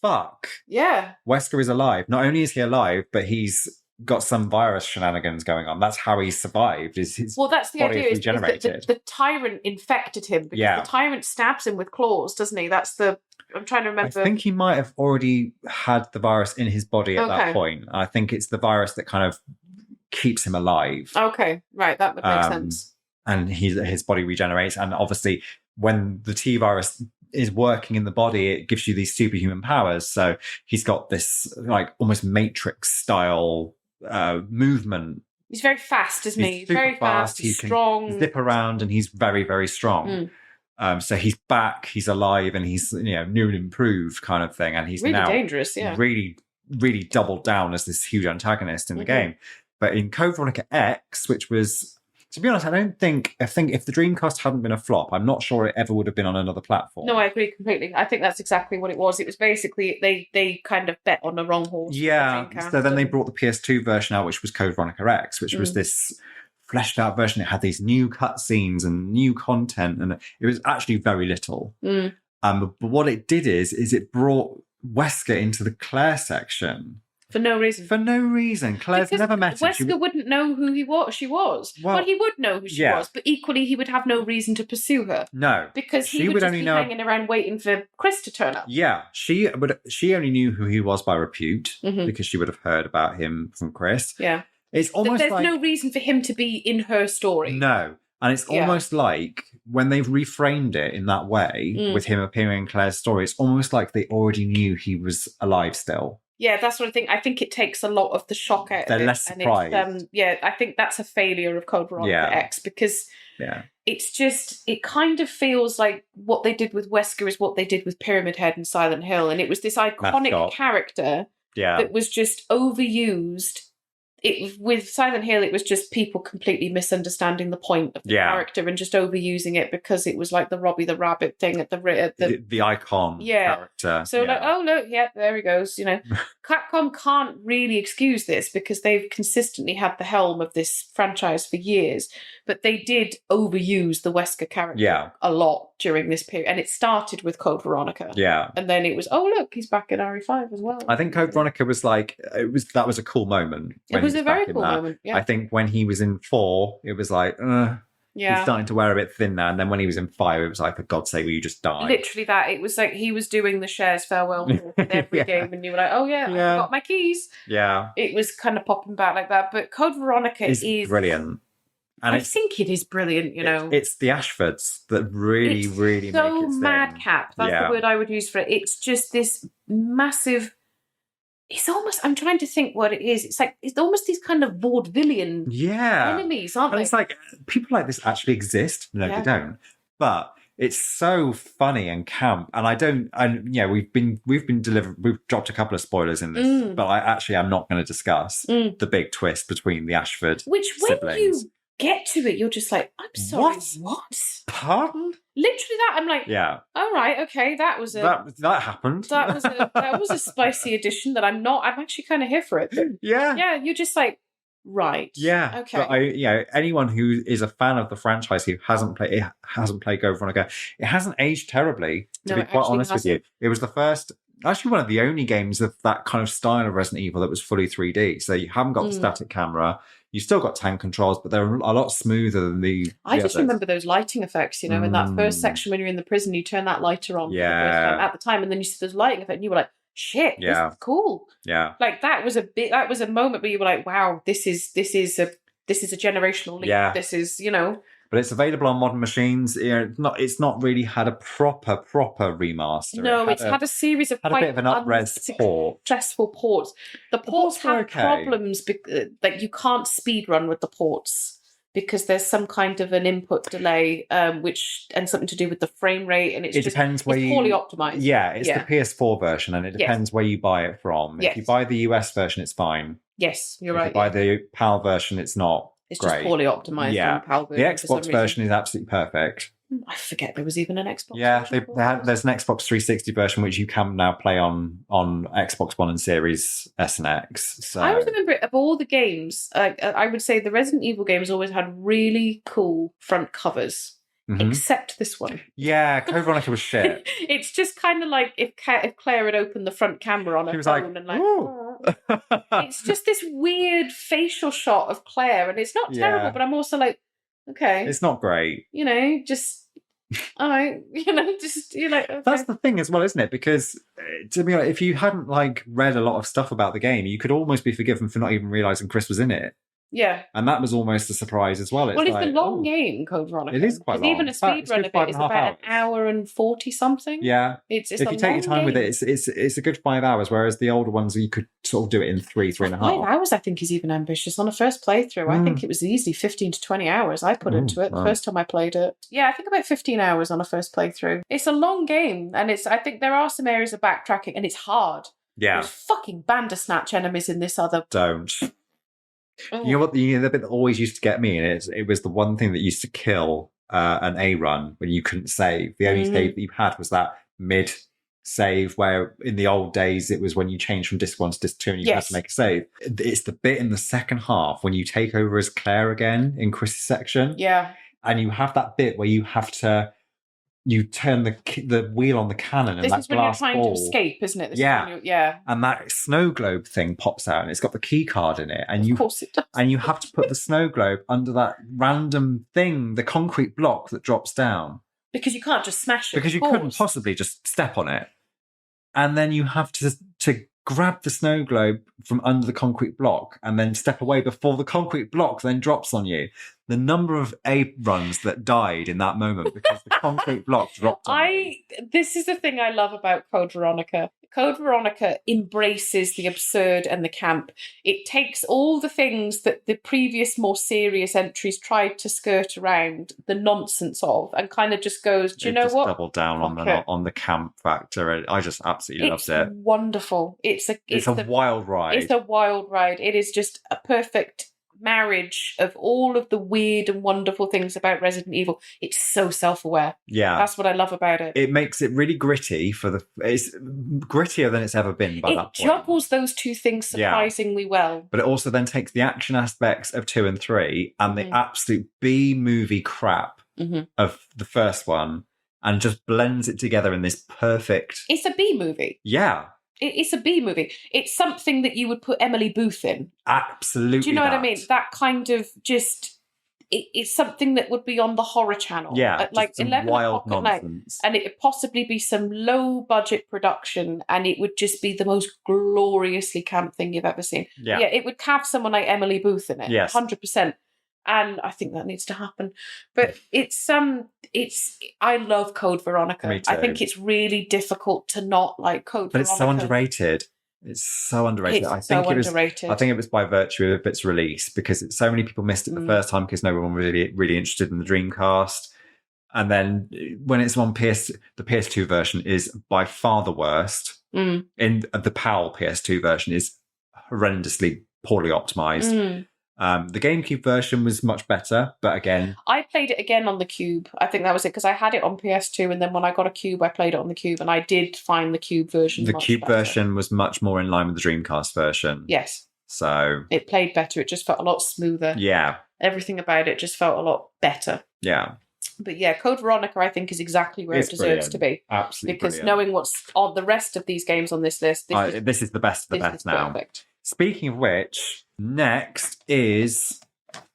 Speaker 2: fuck.
Speaker 1: Yeah.
Speaker 2: Wesker is alive. Not only is he alive, but he's got some virus shenanigans going on. That's how he survived. That's the idea. Is
Speaker 1: the Tyrant infected him. Because the Tyrant stabs him with claws, doesn't he? I'm trying to remember.
Speaker 2: I think he might have already had the virus in his body at that point. I think it's the virus that kind of keeps him alive.
Speaker 1: Okay, right, that would make sense.
Speaker 2: And his body regenerates, and obviously when the T virus is working in the body, it gives you these superhuman powers. So he's got this like almost Matrix style movement.
Speaker 1: He's very fast, isn't he? He's very fast. He's strong.
Speaker 2: Can zip around, and he's very, very strong. So he's back, he's alive, and he's new and improved kind of thing. And he's
Speaker 1: really
Speaker 2: now
Speaker 1: dangerous,
Speaker 2: really, really doubled down as this huge antagonist in the game. But in Code Veronica X, which was, to be honest, I think if the Dreamcast hadn't been a flop, I'm not sure it ever would have been on another platform.
Speaker 1: No, I agree completely. I think that's exactly what it was. It was basically they kind of bet on the wrong horse.
Speaker 2: Yeah. So then they brought the PS2 version out, which was Code Veronica X, which was this fleshed out version. It had these new cutscenes and new content, and it was actually very little. But what it did is it brought Wesker into the Claire section.
Speaker 1: For no reason.
Speaker 2: Claire's never met him.
Speaker 1: Wesker wouldn't know who she was. Well, he would know who she was, but equally he would have no reason to pursue her.
Speaker 2: No.
Speaker 1: Because he would just be hanging around waiting for Chris to turn up.
Speaker 2: Yeah. She only knew who he was by repute, because she would have heard about him from Chris.
Speaker 1: Yeah.
Speaker 2: It's almost
Speaker 1: There's no reason for him to be in her story.
Speaker 2: No. And it's almost like when they've reframed it in that way, with him appearing in Claire's story, it's almost like they already knew he was alive still.
Speaker 1: Yeah, that's what I think. I think it takes a lot of the shock out of it.
Speaker 2: They're less surprised.
Speaker 1: I think that's a failure of Code Veronica X because it's just, it kind of like what they did with Wesker is what they did with Pyramid Head and Silent Hill. And it was this iconic character that was just overused. With Silent Hill, it was just people completely misunderstanding the point of the character and just overusing it because it was like the Robbie the Rabbit thing at
Speaker 2: the icon character.
Speaker 1: So like, oh look, there he goes. Capcom can't really excuse this because they've consistently had the helm of this franchise for years. But they did overuse the Wesker character a lot during this period. And it started with Code Veronica.
Speaker 2: Yeah.
Speaker 1: And then it was, oh, look, he's back in RE5 as well.
Speaker 2: I think Code Veronica was like, that was a cool moment.
Speaker 1: It was a very cool moment, yeah.
Speaker 2: I think when he was in 4, it was like, he's starting to wear a bit thin now. And then when he was in 5, it was like, for God's sake, will you just die?
Speaker 1: Literally that. It was like he was doing the shares farewell for every game, and you were like, oh yeah, I forgot my keys.
Speaker 2: Yeah.
Speaker 1: It was kind of popping back like that. But Code Veronica is
Speaker 2: brilliant. And
Speaker 1: I think it is brilliant,
Speaker 2: It's the Ashfords that really make it
Speaker 1: so madcap. That's the word I would use for it. It's just this massive... It's almost, I'm trying to think what it is. It's like, it's almost these kind of vaudevillian enemies, aren't they?
Speaker 2: It's like, people like this actually exist. No, they don't. But it's so funny and camp. And we've dropped a couple of spoilers in this, but I actually am not going to discuss the big twist between the Ashford siblings.
Speaker 1: When you get to it, you're just like, I'm sorry, what?
Speaker 2: Pardon?
Speaker 1: Literally that. I'm like, all right, okay, that was
Speaker 2: that happened.
Speaker 1: That was a spicy addition that I'm actually kind of here for it. Yeah, you're just like, right.
Speaker 2: Yeah.
Speaker 1: Okay.
Speaker 2: But anyone who is a fan of the franchise who hasn't played Code Veronica, it hasn't aged terribly, to be quite honest with you. It was the first, actually one of the only games of that kind of style of Resident Evil that was fully 3D. So you haven't got the static camera. You still got tank controls, but they're a lot smoother than the
Speaker 1: I just remember those lighting effects, in that first section when you're in the prison, you turn that lighter on for the first time at the time, and then you see those lighting effects, and you were like, shit, this is cool.
Speaker 2: Yeah.
Speaker 1: Like that was a moment where you were like, wow, this is a generational leap.
Speaker 2: Yeah.
Speaker 1: This is,
Speaker 2: But it's available on modern machines. It's not really had a proper remaster.
Speaker 1: No, it's had a series of quite
Speaker 2: a bit of an up-res port.
Speaker 1: Successful ports. The ports have problems, like you can't speedrun with the ports because there's some kind of an input delay, and something to do with the frame rate, and it's poorly optimized.
Speaker 2: Yeah, it's the PS4 version, and it depends where you buy it from. If you buy the US version, it's fine.
Speaker 1: Yes, you're right.
Speaker 2: If you buy the PAL version, it's not.
Speaker 1: It's just poorly optimized.
Speaker 2: Yeah,
Speaker 1: PAL
Speaker 2: the Xbox version is absolutely perfect.
Speaker 1: I forget there was even an Xbox.
Speaker 2: Yeah, there's an Xbox 360 version which you can now play on Xbox One and Series S and X. So
Speaker 1: I always remember of all the games, I would say the Resident Evil games always had really cool front covers. Except this one.
Speaker 2: Yeah, Code Veronica was shit.
Speaker 1: It's just kind of like if Claire had opened the front camera on her phone and it's just this weird facial shot of Claire, and it's not terrible, but I'm also like, okay,
Speaker 2: it's not great.
Speaker 1: Just all right, okay.
Speaker 2: That's the thing as well, isn't it? Because to be honest, if you hadn't read a lot of stuff about the game, you could almost be forgiven for not even realizing Chris was in it.
Speaker 1: Yeah.
Speaker 2: And that was almost a surprise as well.
Speaker 1: It's a long game, Code Veronica.
Speaker 2: It is quite long.
Speaker 1: Even a speedrun of it is about an hour and 40 something.
Speaker 2: Yeah.
Speaker 1: It's
Speaker 2: if you take your time with it, it's a good 5 hours, whereas the older ones, you could sort of do it in 3.5.
Speaker 1: 5 hours, I think, is even ambitious. On a first playthrough, I think it was easy 15 to 20 hours I put into it the first time I played it. Yeah, I think about 15 hours on a first playthrough. It's a long game, and I think there are some areas of backtracking, and it's hard.
Speaker 2: Yeah.
Speaker 1: There's fucking Bandersnatch enemies in this other...
Speaker 2: Don't. You know what? The bit that always used to get me, and it was the one thing that used to kill an A run when you couldn't save. The only save that you had was that mid save, where in the old days it was when you changed from disc 1 to disc 2 and you had to make a save. It's the bit in the second half when you take over as Claire again in Chris's section.
Speaker 1: Yeah,
Speaker 2: and you have that bit where you have to. You turn the wheel on the cannon, and
Speaker 1: this
Speaker 2: that
Speaker 1: is when
Speaker 2: glass
Speaker 1: you're trying
Speaker 2: ball,
Speaker 1: to escape, isn't it?
Speaker 2: Yeah. And that snow globe thing pops out, and it's got the key card in it. And
Speaker 1: of course it does.
Speaker 2: And you have to put the snow globe under that random thing, the concrete block that drops down.
Speaker 1: Because you can't just smash it.
Speaker 2: Because you couldn't possibly just step on it. And then you have to grab the snow globe from under the concrete block and then step away before the concrete block then drops on you. The number of A runs that died in that moment because the concrete block dropped on me.
Speaker 1: This is the thing I love about Code Veronica. Code Veronica embraces the absurd and the camp. It takes all the things that the previous more serious entries tried to skirt around the nonsense of, and kind of just goes, do you know what?
Speaker 2: Double down on the camp factor. I just absolutely loved it.
Speaker 1: Wonderful. It's a
Speaker 2: wild ride.
Speaker 1: It's a wild ride. It is just a perfect marriage of all of the weird and wonderful things about Resident Evil. It's so self-aware.
Speaker 2: Yeah.
Speaker 1: That's what I love about it.
Speaker 2: It makes it really gritty it's grittier than it's ever been by that point. It
Speaker 1: juggles those two things surprisingly well.
Speaker 2: But it also then takes the action aspects of 2 and 3 and the absolute B-movie crap of the first one and just blends it together in this perfect...
Speaker 1: It's a B-movie.
Speaker 2: Yeah.
Speaker 1: It's a B movie. It's something that you would put Emily Booth in.
Speaker 2: Absolutely.
Speaker 1: Do you know what I mean? That kind of just... It's something that would be on the horror channel.
Speaker 2: Yeah.
Speaker 1: At like 11 o'clock at night. And it would possibly be some low-budget production and it would just be the most gloriously camp thing you've ever seen.
Speaker 2: Yeah.
Speaker 1: It would have someone like Emily Booth in it.
Speaker 2: Yes.
Speaker 1: 100%. And I think that needs to happen. But I love Code Veronica.
Speaker 2: Me too.
Speaker 1: I think it's really difficult to not like Code Veronica.
Speaker 2: But it's so underrated. It's so underrated. I think it was by virtue of its release because so many people missed it the first time because no one was really interested in the Dreamcast. And then when it's on the PS2 version is by far the worst. In the PAL PS2 version is horrendously poorly optimized. The GameCube version was much better, but again...
Speaker 1: I played it again on the Cube. I think that was it, because I had it on PS2, and then when I got a Cube, I played it on the Cube, and I did find the Cube version much
Speaker 2: Cube
Speaker 1: better.
Speaker 2: version was much more in line with the Dreamcast version.
Speaker 1: Yes.
Speaker 2: So...
Speaker 1: It played better. It just felt a lot smoother.
Speaker 2: Yeah.
Speaker 1: Everything about it just felt a lot better.
Speaker 2: Yeah.
Speaker 1: But yeah, Code Veronica, I think, is exactly where it deserves to be.
Speaker 2: Absolutely
Speaker 1: because knowing what's on the rest of these games on this list...
Speaker 2: This is the best of the best now.
Speaker 1: Perfect.
Speaker 2: Speaking of which, next is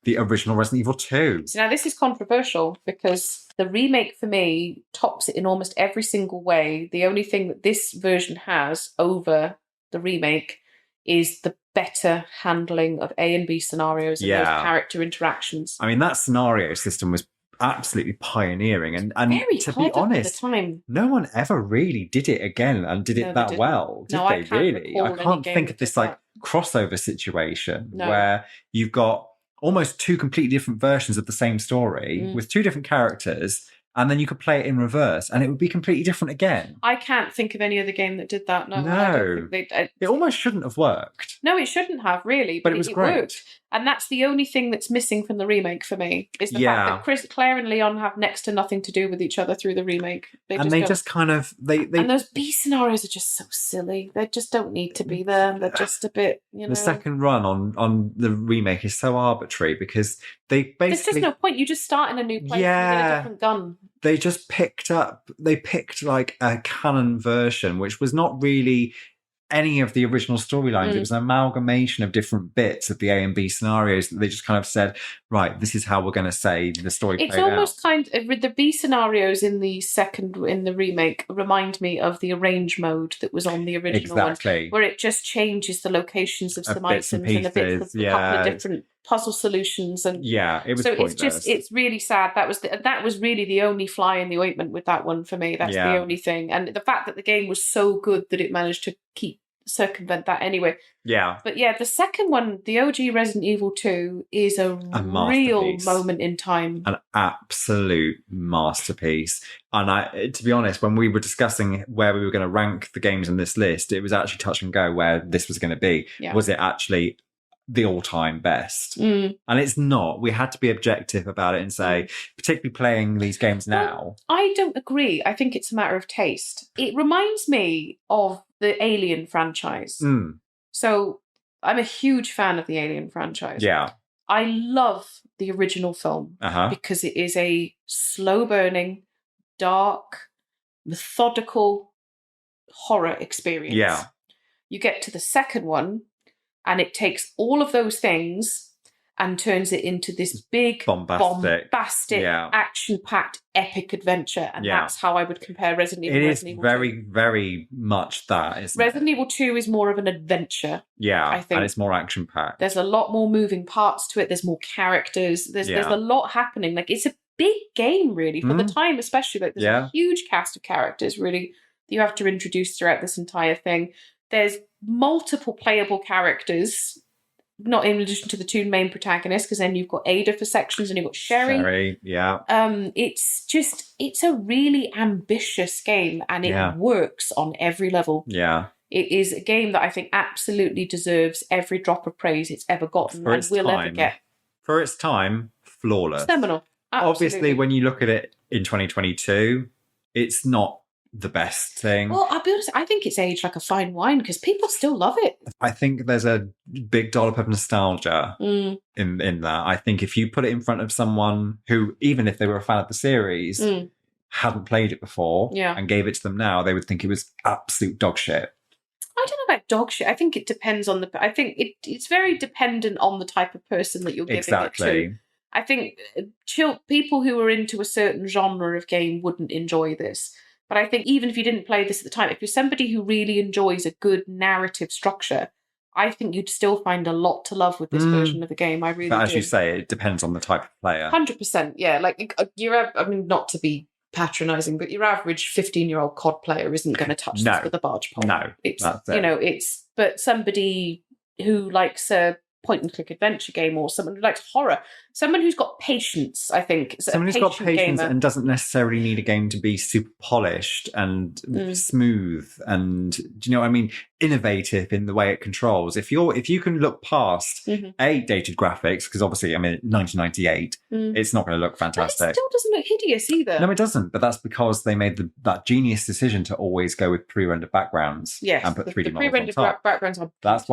Speaker 2: the original Resident Evil 2.
Speaker 1: So now this is controversial because the remake for me tops it in almost every single way. The only thing that this version has over the remake is the better handling of A and B scenarios and those character interactions.
Speaker 2: I mean, that scenario system was absolutely pioneering and to be honest, no one ever really did it again and did it that well, did they really? I can't think of this like crossover situation where you've got almost two completely different versions of the same story with two different characters, and then you could play it in reverse and it would be completely different again.
Speaker 1: I can't think of any other game that did that. No. I don't think
Speaker 2: it almost shouldn't have worked.
Speaker 1: No, it shouldn't have, really.
Speaker 2: But it was great.
Speaker 1: Worked. And that's the only thing that's missing from the remake for me, is the fact that Claire and Leon have next to nothing to do with each other through the remake.
Speaker 2: And
Speaker 1: those B scenarios are just so silly. They just don't need to be there. They're just a bit,
Speaker 2: The second run on the remake is so arbitrary because they basically...
Speaker 1: There's just no point. You just start in a new place and you get a different gun.
Speaker 2: They just picked like a canon version, which was not really any of the original storylines. It was an amalgamation of different bits of the A and B scenarios that they just kind of said, right, this is how we're going to say the story played out.
Speaker 1: It's almost kind of, the B scenarios in the remake remind me of the arrange mode that was on the original one, where it just changes the locations of some items and a bit of a couple of different puzzle solutions, and
Speaker 2: it was pointless.
Speaker 1: It's really sad. That was really the only fly in the ointment with that one for me. That's the only thing, and the fact that the game was so good that it managed to circumvent that anyway. But the second one, the OG Resident Evil 2, is a real moment in time,
Speaker 2: an absolute masterpiece. And to be honest, when we were discussing where we were going to rank the games in this list, it was actually touch and go where this was going to be. Was it actually the all-time best? And it's not. We had to be objective about it and say, particularly playing these games now.
Speaker 1: I don't agree. I think it's a matter of taste. It reminds me of the Alien franchise. So I'm a huge fan of the Alien franchise. I love the original film because it is a slow-burning, dark, methodical horror experience. You get to the second one, and it takes all of those things and turns it into this big, bombastic action-packed, epic adventure. And that's how I would compare Resident Evil.
Speaker 2: It is very, very much that, isn't it?
Speaker 1: Resident Evil 2 is more of an adventure. I think.
Speaker 2: And it's more action-packed.
Speaker 1: There's a lot more moving parts to it. There's more characters. There's a lot happening. Like, it's a big game, really, for the time, especially. Like, there's a huge cast of characters, really, that you have to introduce throughout this entire thing. There's multiple playable characters, not in addition to the two main protagonists, because then you've got Ada for sections and you've got Sherry. It's a really ambitious game, and it works on every level. It is a game that I think absolutely deserves every drop of praise it's ever gotten and will ever get.
Speaker 2: For its time, flawless.
Speaker 1: Seminal. Absolutely.
Speaker 2: Obviously, when you look at it in 2022, it's not the best thing.
Speaker 1: Well, I'll be honest, I think it's aged like a fine wine because people still love it.
Speaker 2: I think there's a big dollop of nostalgia in that. I think if you put it in front of someone who, even if they were a fan of the series, hadn't played it before and gave it to them now, they would think it was absolute dog shit.
Speaker 1: I don't know about dog shit. I think it depends on I think it's very dependent on the type of person that you're giving it to. I think people who are into a certain genre of game wouldn't enjoy this. But I think even if you didn't play this at the time, if you're somebody who really enjoys a good narrative structure, I think you'd still find a lot to love with this version of the game. I really do.
Speaker 2: But as you say, it depends on the type of player.
Speaker 1: 100%, yeah. Like, I mean, not to be patronising, but your average 15-year-old COD player isn't going to touch this with a barge pole.
Speaker 2: No,
Speaker 1: that's it. But somebody who likes a point-and-click adventure game, or someone who likes horror, someone who's got patience, I think.
Speaker 2: Someone who's got patience and doesn't necessarily need a game to be super polished and smooth and, do you know what I mean, innovative in the way it controls. If you can look past dated graphics, because obviously, I mean, 1998, it's not going to look fantastic.
Speaker 1: But it still doesn't look hideous either.
Speaker 2: No, it doesn't. But that's because they made that genius decision to always go with pre-rendered backgrounds and put 3D models on top.
Speaker 1: Backgrounds are
Speaker 2: that's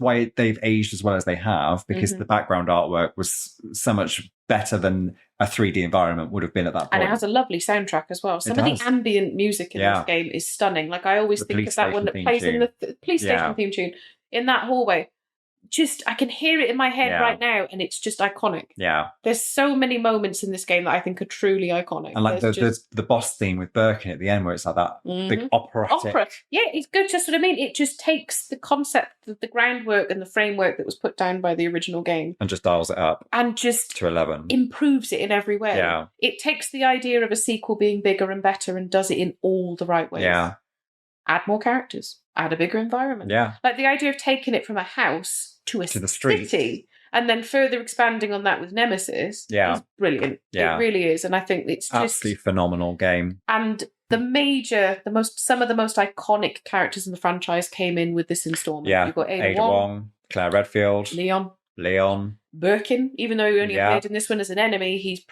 Speaker 2: why they've aged as well as they have, because the background artwork was so much better than a 3D environment would have been at that point.
Speaker 1: And it has a lovely soundtrack as well. Some of the ambient music in this game is stunning. Like, I always think of that one that plays in the police station theme tune in that hallway. Just, I can hear it in my head right now, and it's just iconic. Yeah. There's so many moments in this game that I think are truly iconic.
Speaker 2: And like the boss theme with Birkin at the end, where it's like that big opera.
Speaker 1: Yeah, it's good. Just what I mean. It just takes the concept, the groundwork and the framework that was put down by the original game,
Speaker 2: and just dials it up.
Speaker 1: And just
Speaker 2: to 11.
Speaker 1: Improves it in every way.
Speaker 2: Yeah.
Speaker 1: It takes the idea of a sequel being bigger and better and does it in all the right ways.
Speaker 2: Yeah.
Speaker 1: Add more characters. Add a bigger environment.
Speaker 2: Yeah.
Speaker 1: Like the idea of taking it from a house to the street, city, and then further expanding on that with Nemesis is brilliant. Yeah. It really is. And I think it's just
Speaker 2: absolutely phenomenal game.
Speaker 1: And some of the most iconic characters in the franchise came in with this installment.
Speaker 2: Yeah.
Speaker 1: You've got
Speaker 2: Ada Wong, Claire Redfield,
Speaker 1: Leon, Birkin, even though he only appeared in this one as an enemy, he's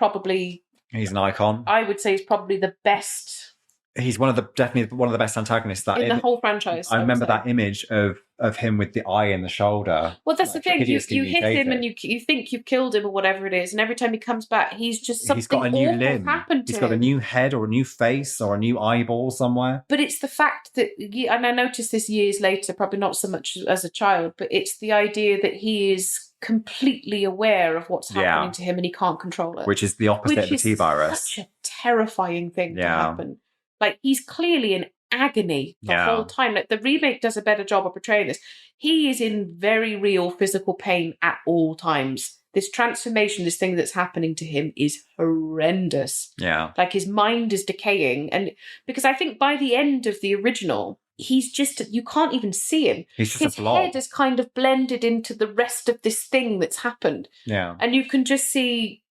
Speaker 1: an
Speaker 2: icon.
Speaker 1: I would say he's probably the best.
Speaker 2: He's definitely one of the best antagonists
Speaker 1: in the whole franchise.
Speaker 2: I remember that image of him with the eye in the shoulder.
Speaker 1: Well, that's the thing. You hit him and you think you've killed him or whatever it is, and every time he comes back, he's got a new limb. He's
Speaker 2: got a new head or a new face or a new eyeball somewhere.
Speaker 1: But it's the fact that, and I noticed this years later, probably not so much as a child, but it's the idea that he is completely aware of what's happening to him and he can't control it.
Speaker 2: Which is the opposite of the T-virus.
Speaker 1: Such a terrifying thing to happen. Like, he's clearly in agony the whole time. Like, the remake does a better job of portraying this. He is in very real physical pain at all times. This transformation, this thing that's happening to him is horrendous.
Speaker 2: Yeah.
Speaker 1: Like, his mind is decaying. And because I think by the end of the original, he's just, you can't even see him.
Speaker 2: He's just
Speaker 1: his
Speaker 2: a blob.
Speaker 1: Head is kind of blended into the rest of this thing that's happened.
Speaker 2: Yeah.
Speaker 1: And you can just see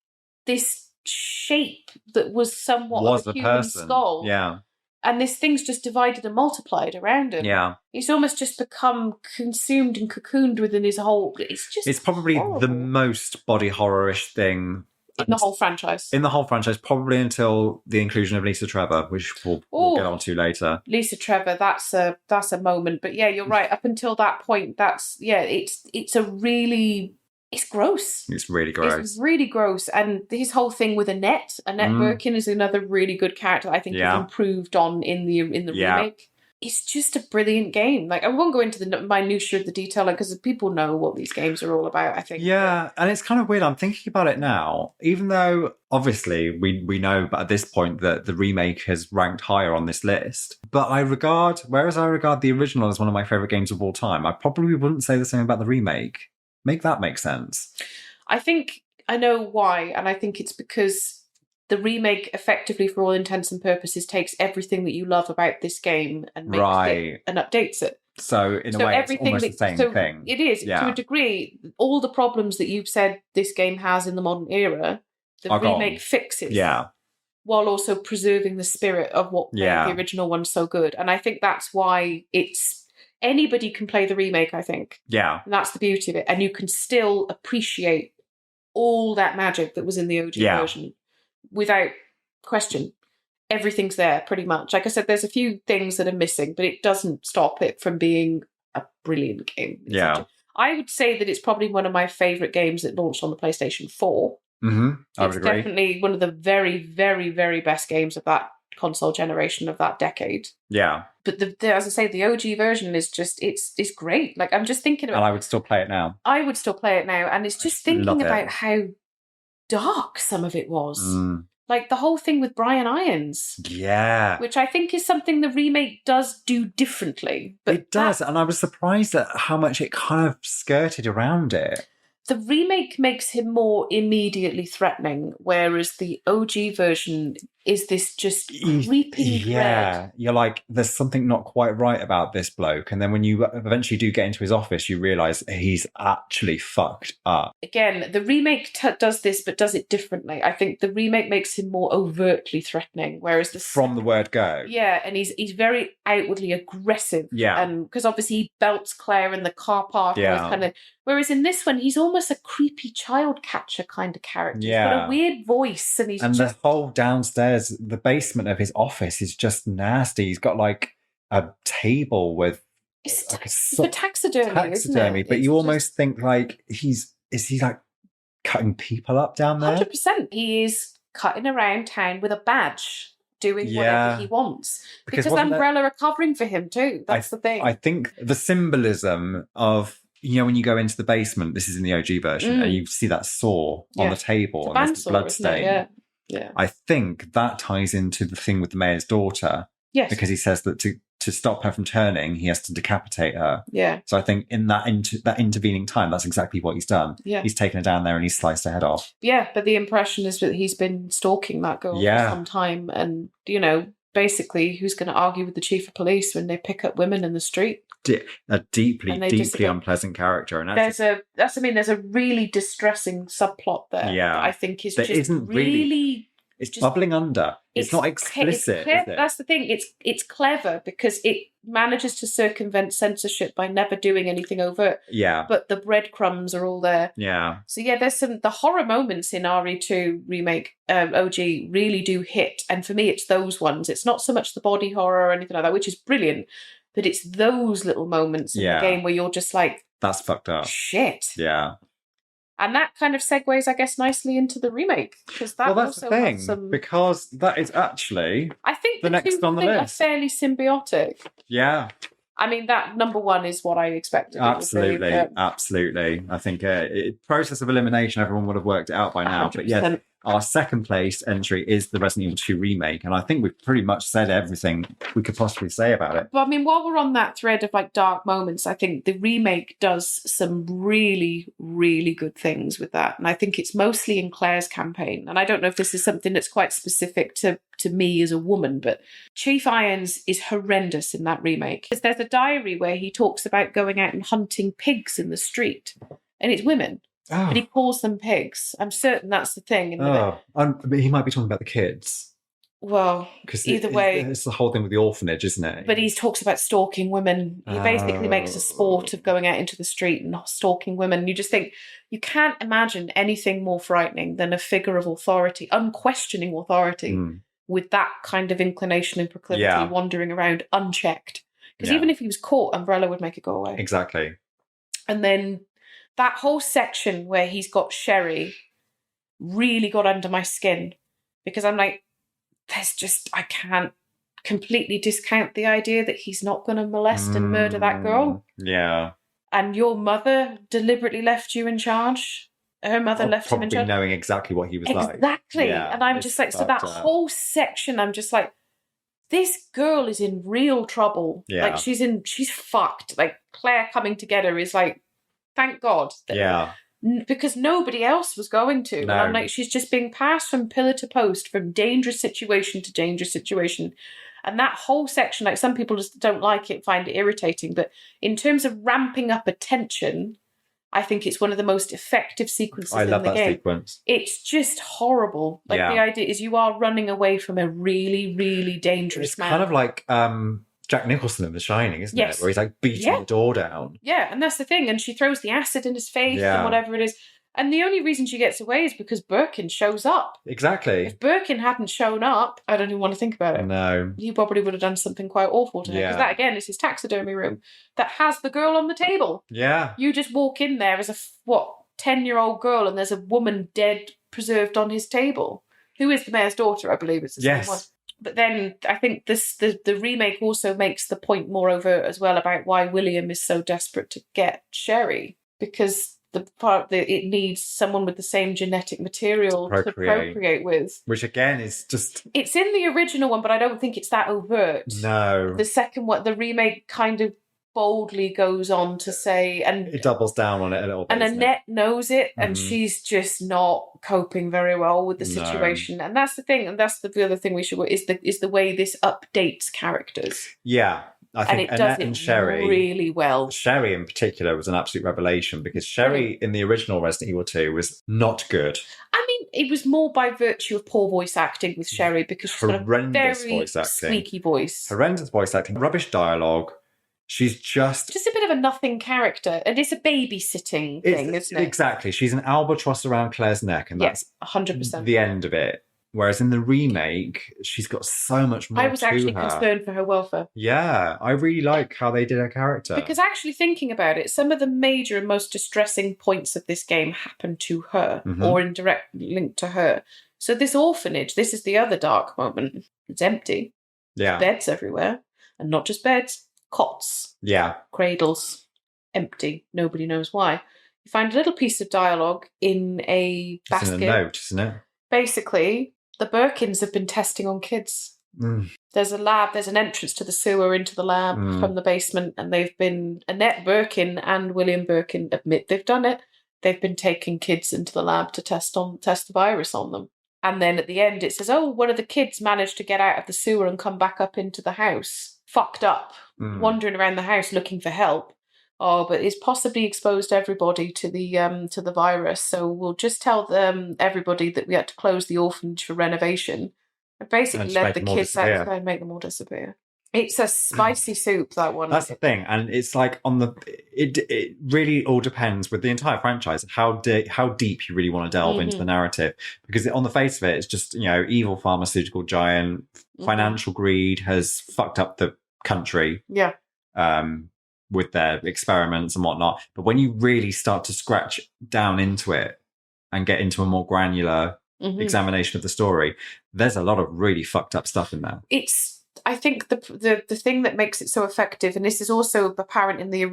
Speaker 1: this shape that was somewhat of a human skull.
Speaker 2: Yeah.
Speaker 1: And this thing's just divided and multiplied around him.
Speaker 2: Yeah.
Speaker 1: He's almost just become consumed and cocooned within his whole... It's
Speaker 2: probably
Speaker 1: horrible.
Speaker 2: The most body horror-ish thing
Speaker 1: in the whole franchise.
Speaker 2: In the whole franchise, probably until the inclusion of Lisa Trevor, which we'll get on to later.
Speaker 1: Lisa Trevor, that's a moment. But yeah, you're right. Up until that point, it's a really... It's gross.
Speaker 2: It's really gross.
Speaker 1: It's really gross. And his whole thing with Annette Birkin is another really good character I think is improved on in the remake. It's just a brilliant game. Like, I won't go into the minutiae of the detail because people know what these games are all about, I think.
Speaker 2: Yeah, and it's kind of weird. I'm thinking about it now, even though obviously we know at this point that the remake has ranked higher on this list. But whereas I regard the original as one of my favourite games of all time, I probably wouldn't say the same about the remake. Make that make sense.
Speaker 1: I think I know why, and I think it's because the remake effectively, for all intents and purposes, takes everything that you love about this game and makes it and updates it.
Speaker 2: So in a way, it's almost the same thing.
Speaker 1: It is, to a degree. All the problems that you've said this game has in the modern era, the remake fixes.
Speaker 2: Yeah.
Speaker 1: while also preserving the spirit of what made the original one so good. And I think that's why anybody can play the remake, I think.
Speaker 2: Yeah.
Speaker 1: And that's the beauty of it. And you can still appreciate all that magic that was in the OG version without question. Everything's there pretty much. Like I said, there's a few things that are missing, but it doesn't stop it from being a brilliant game. I would say that it's probably one of my favourite games that launched on the PlayStation 4.
Speaker 2: Mm-hmm. I would agree.
Speaker 1: It's definitely one of the very, very, very best games of that console generation of that decade.
Speaker 2: Yeah.
Speaker 1: But as I say, the OG version is just, it's great. Like, I'm just thinking about...
Speaker 2: And I would still play it now.
Speaker 1: I would still play it now. And it's just thinking about how dark some of it was. Like the whole thing with Brian Irons.
Speaker 2: Yeah.
Speaker 1: Which I think is something the remake does do differently. But
Speaker 2: it does. And I was surprised at how much it kind of skirted around it.
Speaker 1: The remake makes him more immediately threatening, whereas the OG version is this just creeping thread.
Speaker 2: You're like, there's something not quite right about this bloke. And then when you eventually do get into his office, you realise he's actually fucked up.
Speaker 1: Again, the remake does this, but does it differently. I think the remake makes him more overtly threatening, whereas
Speaker 2: from the word go.
Speaker 1: Yeah, and he's very outwardly aggressive.
Speaker 2: Yeah.
Speaker 1: Because obviously he belts Claire in the car park. Yeah. Whereas in this one, he's almost a creepy child catcher kind of character. Yeah. He's got a weird voice. And
Speaker 2: the whole downstairs, the basement of his office is just nasty. He's got like a table with...
Speaker 1: It's for taxidermy, isn't it?
Speaker 2: But you almost think like, is he like cutting people up down there?
Speaker 1: 100%. He is cutting around town with a badge, doing whatever he wants. Because Umbrella are covering for him too. That's the thing.
Speaker 2: I think the symbolism of... when you go into the basement, this is in the OG version, and you see that saw on the table and there's the blood stain.
Speaker 1: Yeah.
Speaker 2: I think that ties into the thing with the mayor's daughter.
Speaker 1: Yes.
Speaker 2: Because he says that to stop her from turning, he has to decapitate her.
Speaker 1: Yeah.
Speaker 2: So I think in that intervening time, that's exactly what he's done.
Speaker 1: Yeah.
Speaker 2: He's taken her down there and he's sliced her head off.
Speaker 1: Yeah, but the impression is that he's been stalking that girl for some time. And, basically, who's going to argue with the chief of police when they pick up women in the street?
Speaker 2: A deeply unpleasant character. And
Speaker 1: there's a really distressing subplot there.
Speaker 2: Yeah,
Speaker 1: that I think is
Speaker 2: that
Speaker 1: just
Speaker 2: isn't really. It's just bubbling under. It's not explicit. Is it?
Speaker 1: That's the thing. It's clever because it manages to circumvent censorship by never doing anything overt.
Speaker 2: Yeah.
Speaker 1: But the breadcrumbs are all there.
Speaker 2: Yeah.
Speaker 1: So there's the horror moments in RE2 remake OG really do hit, and for me it's those ones. It's not so much the body horror or anything like that, which is brilliant. But it's those little moments in the game where you're just like...
Speaker 2: That's fucked up.
Speaker 1: Shit.
Speaker 2: Yeah.
Speaker 1: And that kind of segues, I guess, nicely into the remake. Because that
Speaker 2: that's the thing. Because that is actually...
Speaker 1: I think
Speaker 2: the next on the list.
Speaker 1: Are fairly symbiotic.
Speaker 2: Yeah.
Speaker 1: I mean, that number one is what I expected.
Speaker 2: Absolutely. Absolutely. I think process of elimination, everyone would have worked it out by now. 100%. But yes, our second place entry is the Resident Evil 2 remake. And I think we've pretty much said everything we could possibly say about it.
Speaker 1: But I mean, while we're on that thread of like dark moments, I think the remake does some really, really good things with that. And I think it's mostly in Claire's campaign. And I don't know if this is something that's quite specific to me as a woman, but Chief Irons is horrendous in that remake. There's a diary where he talks about going out and hunting pigs in the street. And it's women. Oh. But he calls them pigs. I'm certain that's the thing.
Speaker 2: But he might be talking about the kids.
Speaker 1: Well, either way.
Speaker 2: It's the whole thing with the orphanage, isn't it?
Speaker 1: But he talks about stalking women. He basically makes a sport of going out into the street and stalking women. You just think, you can't imagine anything more frightening than a figure of authority, unquestioning authority, with that kind of inclination and proclivity wandering around unchecked. Because even if he was caught, Umbrella would make it go away.
Speaker 2: Exactly.
Speaker 1: And then... that whole section where he's got Sherry really got under my skin because I'm like, I can't completely discount the idea that he's not going to molest and murder that girl.
Speaker 2: Yeah.
Speaker 1: And your mother deliberately left you in charge. Her mother left him in charge.
Speaker 2: Probably knowing exactly what he was like.
Speaker 1: Exactly. Yeah, and I'm just like, so that whole section, I'm just like, this girl is in real trouble.
Speaker 2: Yeah.
Speaker 1: Like she's fucked. Like Claire coming to get her is like, thank God. Because nobody else was going to. No. And I'm like, she's just being passed from pillar to post, from dangerous situation to dangerous situation. And that whole section, like some people just don't like it, find it irritating. But in terms of ramping up attention, I think it's one of the most effective sequences in the game.
Speaker 2: I love that sequence.
Speaker 1: It's just horrible. Like, the idea is you are running away from a really, really dangerous man.
Speaker 2: It's kind of like Jack Nicholson in The Shining, isn't it? Where he's like beating the door down.
Speaker 1: Yeah, and that's the thing. And she throws the acid in his face and whatever it is. And the only reason she gets away is because Birkin shows up.
Speaker 2: Exactly.
Speaker 1: If Birkin hadn't shown up, I don't even want to think about it.
Speaker 2: No.
Speaker 1: He probably would have done something quite awful to her. Because that, again, is his taxidermy room that has the girl on the table.
Speaker 2: Yeah.
Speaker 1: You just walk in there as a, 10-year-old girl, and there's a woman dead, preserved on his table. Who is the mayor's daughter, I believe it's the same one. But then I think the remake also makes the point more overt as well about why William is so desperate to get Sherry. Because the part that it needs someone with the same genetic material to procreate with.
Speaker 2: Which again is just...
Speaker 1: It's in the original one, but I don't think it's that overt.
Speaker 2: No.
Speaker 1: The second one, the remake kind of boldly goes on to say... and
Speaker 2: it doubles down on it a little bit.
Speaker 1: And Annette knows it, and she's just not coping very well with the situation. And that's the thing, and that's the other thing we should... is the way this updates characters.
Speaker 2: Yeah. I think Annette and Sherry
Speaker 1: really well.
Speaker 2: Sherry in particular was an absolute revelation, because Sherry in the original Resident Evil 2 was not good.
Speaker 1: I mean, it was more by virtue of poor voice acting with Sherry, because she's got a very squeaky voice.
Speaker 2: Horrendous voice acting, rubbish dialogue. She's just
Speaker 1: a bit of a nothing character, and it's a babysitting thing, isn't it?
Speaker 2: Exactly. She's an albatross around Claire's neck, and that's
Speaker 1: 100%
Speaker 2: the end of it. Whereas in the remake, she's got so much more to her.
Speaker 1: I was actually concerned for her welfare.
Speaker 2: Yeah, I really like how they did her character.
Speaker 1: Because actually thinking about it, some of the major and most distressing points of this game happen to her, or in direct link to her. So this orphanage, this is the other dark moment. It's empty.
Speaker 2: Yeah.
Speaker 1: Beds everywhere. And not just beds, cots.
Speaker 2: Yeah.
Speaker 1: Cradles. Empty. Nobody knows why. You find a little piece of dialogue in a basket.
Speaker 2: It's in a note, isn't it?
Speaker 1: Basically... the Birkins have been testing on kids. There's a lab, there's an entrance to the sewer into the lab from the basement, and they've been, Annette Birkin and William Birkin admit they've done it. They've been taking kids into the lab to test the virus on them. And then at the end it says, one of the kids managed to get out of the sewer and come back up into the house. Fucked up. Wandering around the house looking for help. Oh, but it's possibly exposed everybody to the virus. So we'll just tell everybody that we had to close the orphanage for renovation. And basically let the kids outside and make them all disappear. It's a spicy soup, that one.
Speaker 2: That's the thing. And it's like it really all depends with the entire franchise, how deep you really want to delve into the narrative. Because on the face of it, it's just, evil pharmaceutical giant, financial greed has fucked up the country.
Speaker 1: Yeah.
Speaker 2: With their experiments and whatnot. But when you really start to scratch down into it and get into a more granular examination of the story, there's a lot of really fucked up stuff in there.
Speaker 1: I think the thing that makes it so effective, and this is also apparent in the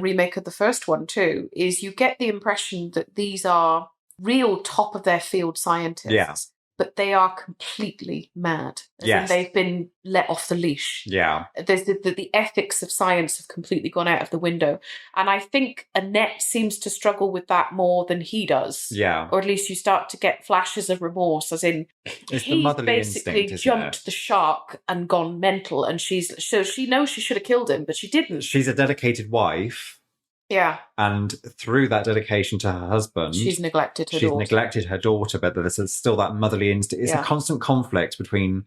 Speaker 1: remake of the first one too, is you get the impression that these are real top of their field scientists.
Speaker 2: Yeah.
Speaker 1: But they are completely mad.
Speaker 2: Yes.
Speaker 1: They've been let off the leash.
Speaker 2: Yeah.
Speaker 1: There's the ethics of science have completely gone out of the window. And I think Annette seems to struggle with that more than he does.
Speaker 2: Yeah.
Speaker 1: Or at least you start to get flashes of remorse, as in
Speaker 2: he's
Speaker 1: basically jumped the shark and gone mental. And she knows she should have killed him, but she didn't.
Speaker 2: She's a dedicated wife.
Speaker 1: Yeah.
Speaker 2: And through that dedication to her husband...
Speaker 1: She's neglected her daughter.
Speaker 2: But there's still that motherly instinct. It's a constant conflict between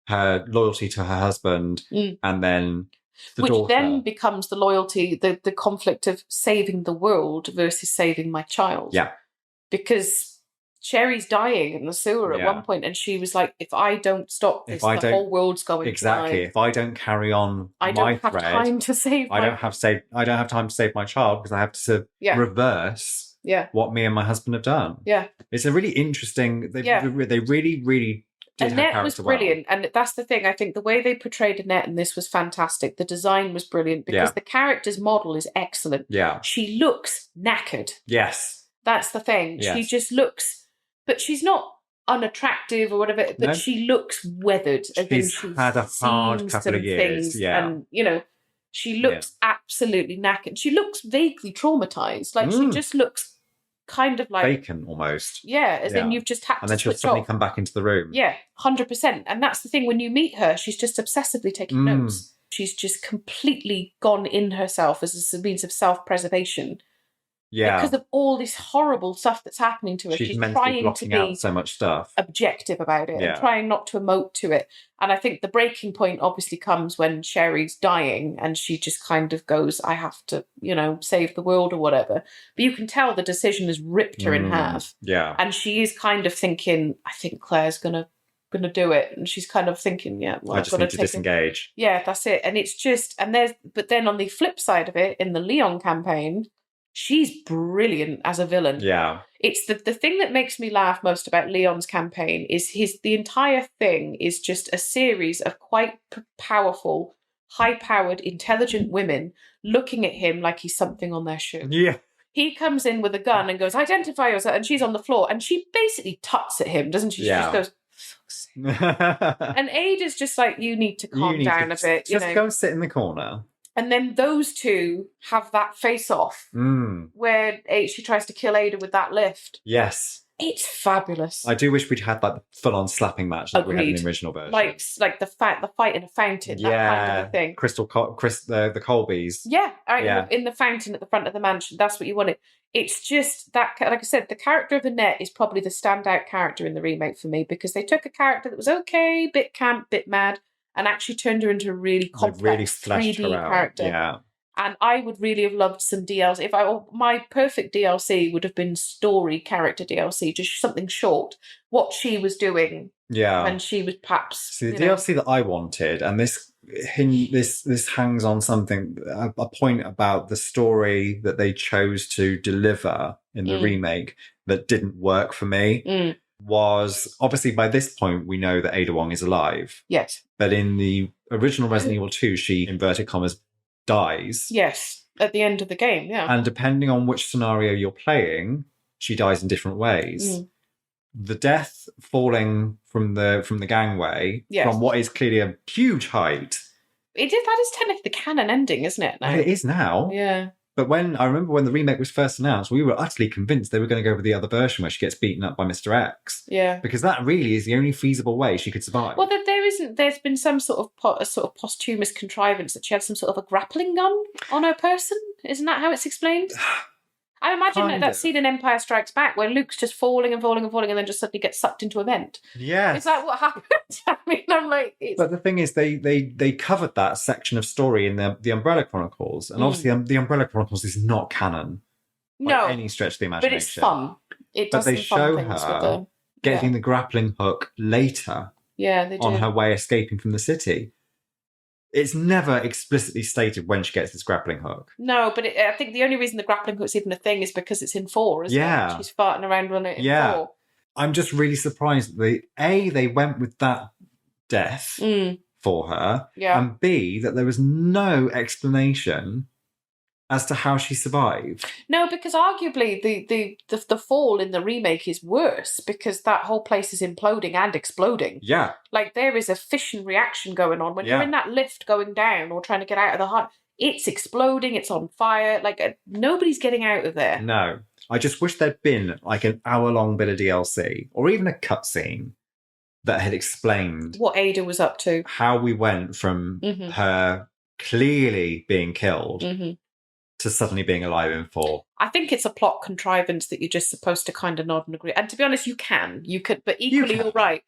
Speaker 2: her loyalty to her husband and then the daughter. Which
Speaker 1: then becomes the loyalty, the conflict of saving the world versus saving my child.
Speaker 2: Yeah.
Speaker 1: Because Sherry's dying in the sewer at one point, and she was like, if I don't stop this, the whole world's going to die.
Speaker 2: If I don't carry on
Speaker 1: I don't have time to save
Speaker 2: I don't have time to save my child, because I have to reverse what me and my husband have done.
Speaker 1: Yeah.
Speaker 2: It's a really interesting... They really, really did
Speaker 1: Annette was brilliant. Well. And that's the thing. I think the way they portrayed Annette in this was fantastic. The design was brilliant, because the character's model is excellent.
Speaker 2: Yeah.
Speaker 1: She looks knackered.
Speaker 2: Yes.
Speaker 1: That's the thing.
Speaker 2: Yes.
Speaker 1: She just looks... But she's not unattractive or whatever, but she looks weathered.
Speaker 2: She's had a hard couple of years.
Speaker 1: And, she looks absolutely knackered. She looks vaguely traumatized. Like, she just looks kind of like...
Speaker 2: vacant, almost.
Speaker 1: Yeah, as in you've just had to
Speaker 2: and then she'll suddenly come back into the room.
Speaker 1: Yeah, 100%. And that's the thing. When you meet her, she's just obsessively taking notes. She's just completely gone in herself as a means of self-preservation.
Speaker 2: Yeah.
Speaker 1: Because of all this horrible stuff that's happening to her.
Speaker 2: She's mentally
Speaker 1: trying to
Speaker 2: blocking
Speaker 1: be
Speaker 2: out so much stuff.
Speaker 1: objective about it and trying not to emote to it. And I think the breaking point obviously comes when Sherry's dying and she just kind of goes, I have to, save the world or whatever. But you can tell the decision has ripped her in half.
Speaker 2: Yeah.
Speaker 1: And she is kind of thinking, I think Claire's gonna do it. And she's kind of thinking, I
Speaker 2: just need to disengage.
Speaker 1: Yeah, that's it. And it's just, but then on the flip side of it, in the Leon campaign, she's brilliant as a villain.
Speaker 2: Yeah.
Speaker 1: It's the thing that makes me laugh most about Leon's campaign is the entire thing is just a series of quite powerful, high-powered, intelligent women looking at him like he's something on their shoe.
Speaker 2: Yeah.
Speaker 1: He comes in with a gun and goes, identify yourself, and she's on the floor, and she basically tuts at him, doesn't she?
Speaker 2: Yeah.
Speaker 1: She just goes, and Ada's just like, you need to calm down a bit.
Speaker 2: Just go sit in the corner.
Speaker 1: And then those two have that face-off where she tries to kill Ada with that lift.
Speaker 2: Yes.
Speaker 1: It's fabulous.
Speaker 2: I do wish we'd had like the full-on slapping match that we had in the original version.
Speaker 1: Like the fight in a fountain, that kind of a thing.
Speaker 2: The Colbys.
Speaker 1: Yeah, in the fountain at the front of the mansion. That's what you wanted. It's just that, like I said, the character of Annette is probably the standout character in the remake for me because they took a character that was okay, bit camp, bit mad, and actually turned her into a really complex 3D character.
Speaker 2: Yeah.
Speaker 1: And I would really have loved some DLC. My perfect DLC would have been story character DLC, just something short. What she was doing when she was perhaps...
Speaker 2: See, the DLC that I wanted, and this hangs on something, a point about the story that they chose to deliver in the remake that didn't work for me. Was obviously by this point we know that Ada Wong is alive.
Speaker 1: Yes.
Speaker 2: But in the original Resident Evil 2, she, inverted commas, dies.
Speaker 1: Yes, at the end of the game, yeah.
Speaker 2: And depending on which scenario you're playing, she dies in different ways. The death falling from the gangway, from what is clearly a huge height.
Speaker 1: That is technically the canon ending, isn't it? Now?
Speaker 2: It is now.
Speaker 1: Yeah.
Speaker 2: But I remember when the remake was first announced, we were utterly convinced they were going to go with the other version where she gets beaten up by Mr. X.
Speaker 1: Yeah.
Speaker 2: Because that really is the only feasible way she could survive.
Speaker 1: Well, there's been some sort of posthumous contrivance that she had some sort of a grappling gun on her person. Isn't that how it's explained? I imagine that scene in Empire Strikes Back where Luke's just falling and falling and falling and then just suddenly gets sucked into a vent.
Speaker 2: Yes.
Speaker 1: Is that what happened? I mean, I'm like...
Speaker 2: But the thing is, they covered that section of story in the Umbrella Chronicles. And obviously the Umbrella Chronicles is not canon. By any stretch of the imagination.
Speaker 1: But it's fun.
Speaker 2: But they show her getting the grappling hook later.
Speaker 1: Yeah, they do.
Speaker 2: On her way escaping from the city. It's never explicitly stated when she gets this grappling hook.
Speaker 1: No, but I think the only reason the grappling hook's even a thing is because it's in 4, isn't it? She's farting around on it in 4.
Speaker 2: I'm just really surprised that they went with that death for her, and B, that there was no explanation as to how she survived.
Speaker 1: No, because arguably the fall in the remake is worse because that whole place is imploding and exploding.
Speaker 2: Yeah.
Speaker 1: Like there is a fission reaction going on. When you're in that lift going down or trying to get out of the hut, it's exploding, it's on fire. Like nobody's getting out of there.
Speaker 2: No. I just wish there'd been like an hour-long bit of DLC or even a cutscene that had explained
Speaker 1: what Ada was up to.
Speaker 2: How we went from her clearly being killed to suddenly being alive in 4. I
Speaker 1: think it's a plot contrivance that you're just supposed to kind of nod and agree. And to be honest, you could, but equally you're right.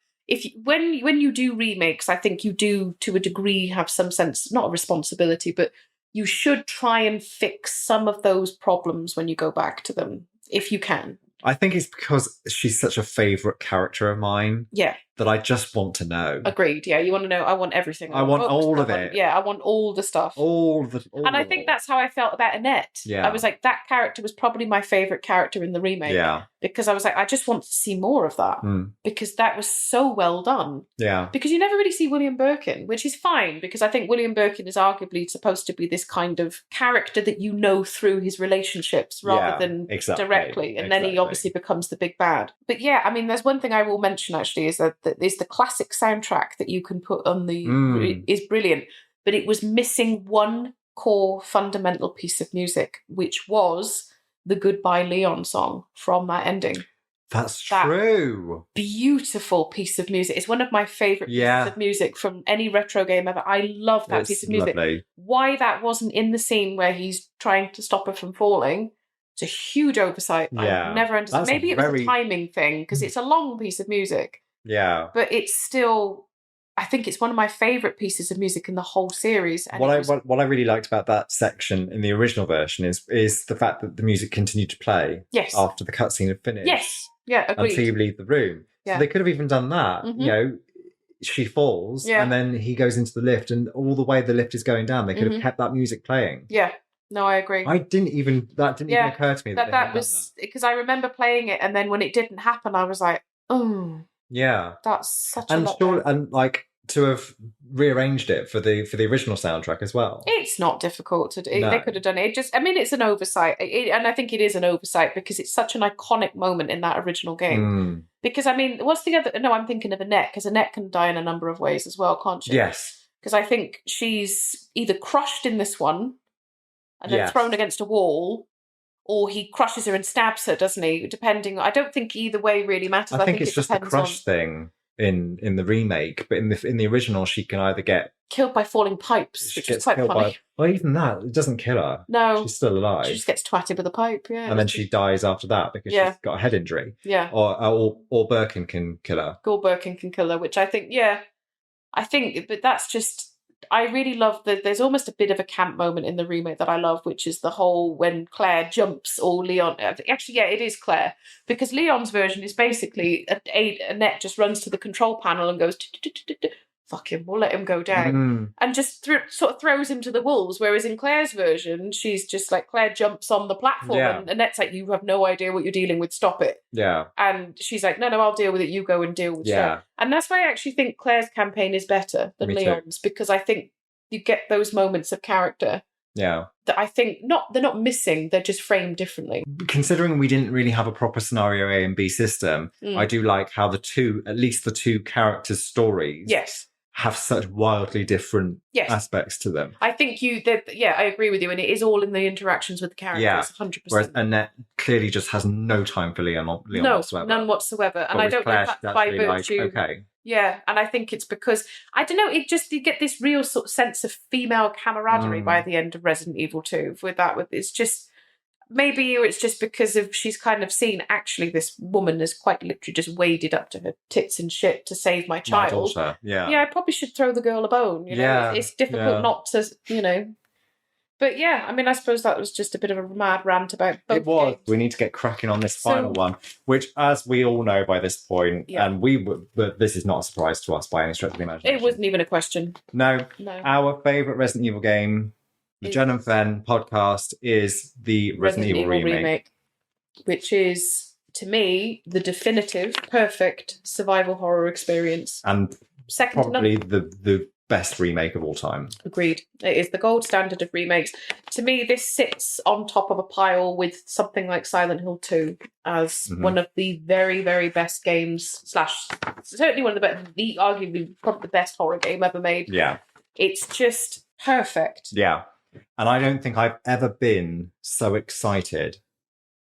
Speaker 1: When you do remakes, I think you do to a degree have some sense, not a responsibility, but you should try and fix some of those problems when you go back to them, if you can.
Speaker 2: I think it's because she's such a favourite character of mine.
Speaker 1: Yeah.
Speaker 2: That I just want to know.
Speaker 1: Agreed. Yeah, you want to know. I want everything.
Speaker 2: I want all of it.
Speaker 1: Yeah, I want all the stuff.
Speaker 2: And
Speaker 1: I think that's how I felt about Annette.
Speaker 2: Yeah.
Speaker 1: I was like, that character was probably my favourite character in the remake.
Speaker 2: Yeah.
Speaker 1: Because I was like, I just want to see more of that. Because that was so well done.
Speaker 2: Yeah.
Speaker 1: Because you never really see William Birkin, which is fine, because I think William Birkin is arguably supposed to be this kind of character that you know through his relationships rather than directly. And then he obviously becomes the big bad. But yeah, I mean, there's one thing I will mention actually is that is the classic soundtrack that you can put on the is brilliant, but it was missing one core fundamental piece of music, which was the Goodbye Leon song from that ending.
Speaker 2: That's true.
Speaker 1: Beautiful piece of music. It's one of my favourite pieces of music from any retro game ever. I love that piece of music.
Speaker 2: Lovely.
Speaker 1: Why that wasn't in the scene where he's trying to stop her from falling, It's a huge oversight.
Speaker 2: Yeah.
Speaker 1: I never understood. Maybe it was a timing thing because it's a long piece of music.
Speaker 2: Yeah.
Speaker 1: But it's still, I think it's one of my favourite pieces of music in the whole series. And
Speaker 2: what I really liked about that section in the original version is the fact that the music continued to play after the cutscene had finished.
Speaker 1: Yes. Yeah, agreed.
Speaker 2: Until you leave the room. Yeah. So they could have even done that. You know, she falls and then he goes into the lift, and all the way the lift is going down, they could have kept that music playing.
Speaker 1: Yeah. No, I agree.
Speaker 2: That didn't even occur to me that
Speaker 1: was because I remember playing it, and then when it didn't happen, I was like, oh,
Speaker 2: yeah,
Speaker 1: that's such a lot.
Speaker 2: And like to have rearranged it for the original soundtrack as well.
Speaker 1: It's not difficult to do. No. They could have done it. It's an oversight, and I think it is an oversight because it's such an iconic moment in that original game. Because what's the other? No, I'm thinking of Annette, because Annette can die in a number of ways as well, can't she?
Speaker 2: Yes.
Speaker 1: Because I think she's either crushed in this one and then thrown against a wall, or he crushes her and stabs her, doesn't he? Depending, I don't think either way really matters.
Speaker 2: I think it's just the crush thing in the remake, but in the original, she can either get
Speaker 1: killed by falling pipes, which is quite funny.
Speaker 2: Well, even that, it doesn't kill her.
Speaker 1: No,
Speaker 2: she's still alive.
Speaker 1: She just gets twatted with a pipe,
Speaker 2: and then she dies after that because she's got a head injury.
Speaker 1: Yeah,
Speaker 2: or Birkin can kill her.
Speaker 1: Or Birkin can kill her, which I think, but that's just. I really love that. There's almost a bit of a camp moment in the remake that I love, which is the whole when Claire jumps or Leon. Actually, it is Claire, because Leon's version is basically Annette just runs to the control panel and goes, fuck him, we'll let him go down, and just sort of throws him to the wolves. Whereas in Claire's version, she's just like, Claire jumps on the platform and Annette's like, you have no idea what you're dealing with, stop it.
Speaker 2: Yeah.
Speaker 1: And she's like, no, I'll deal with it, you go and deal with it. And that's why I actually think Claire's campaign is better than Leon's, because I think you get those moments of character.
Speaker 2: Yeah.
Speaker 1: That I think they're not missing, they're just framed differently.
Speaker 2: Considering we didn't really have a proper scenario A and B system, I do like how at least the two characters' stories have such wildly different aspects to them.
Speaker 1: I think I agree with you, and it is all in the interactions with the characters, 100%.
Speaker 2: Whereas Annette clearly just has no time for Leon whatsoever.
Speaker 1: None whatsoever. And I don't know if that's by virtue.
Speaker 2: Okay.
Speaker 1: Yeah, and I think it's because, I don't know, you get this real sort of sense of female camaraderie by the end of Resident Evil 2 it's just, maybe it's just because she's kind of seen, actually, this woman has quite literally just waded up to her tits and shit to save my child.
Speaker 2: My daughter, yeah.
Speaker 1: Yeah, I probably should throw the girl a bone, It's difficult not to, But I suppose that was just a bit of a mad rant about both
Speaker 2: It was.
Speaker 1: games.
Speaker 2: We need to get cracking on this final one, which, as we all know by this point, and but this is not a surprise to us by any stretch of the imagination.
Speaker 1: It wasn't even a question.
Speaker 2: No. Our favourite Resident Evil game, the Jen and Fen podcast, is the Resident Evil remake,
Speaker 1: which is, to me, the definitive, perfect survival horror experience,
Speaker 2: and
Speaker 1: second
Speaker 2: probably the best remake of all time.
Speaker 1: Agreed. It is the gold standard of remakes. To me, this sits on top of a pile with something like Silent Hill 2 as one of the very, very best games, certainly one of the best, arguably probably the best horror game ever made.
Speaker 2: Yeah.
Speaker 1: It's just perfect.
Speaker 2: Yeah. And I don't think I've ever been so excited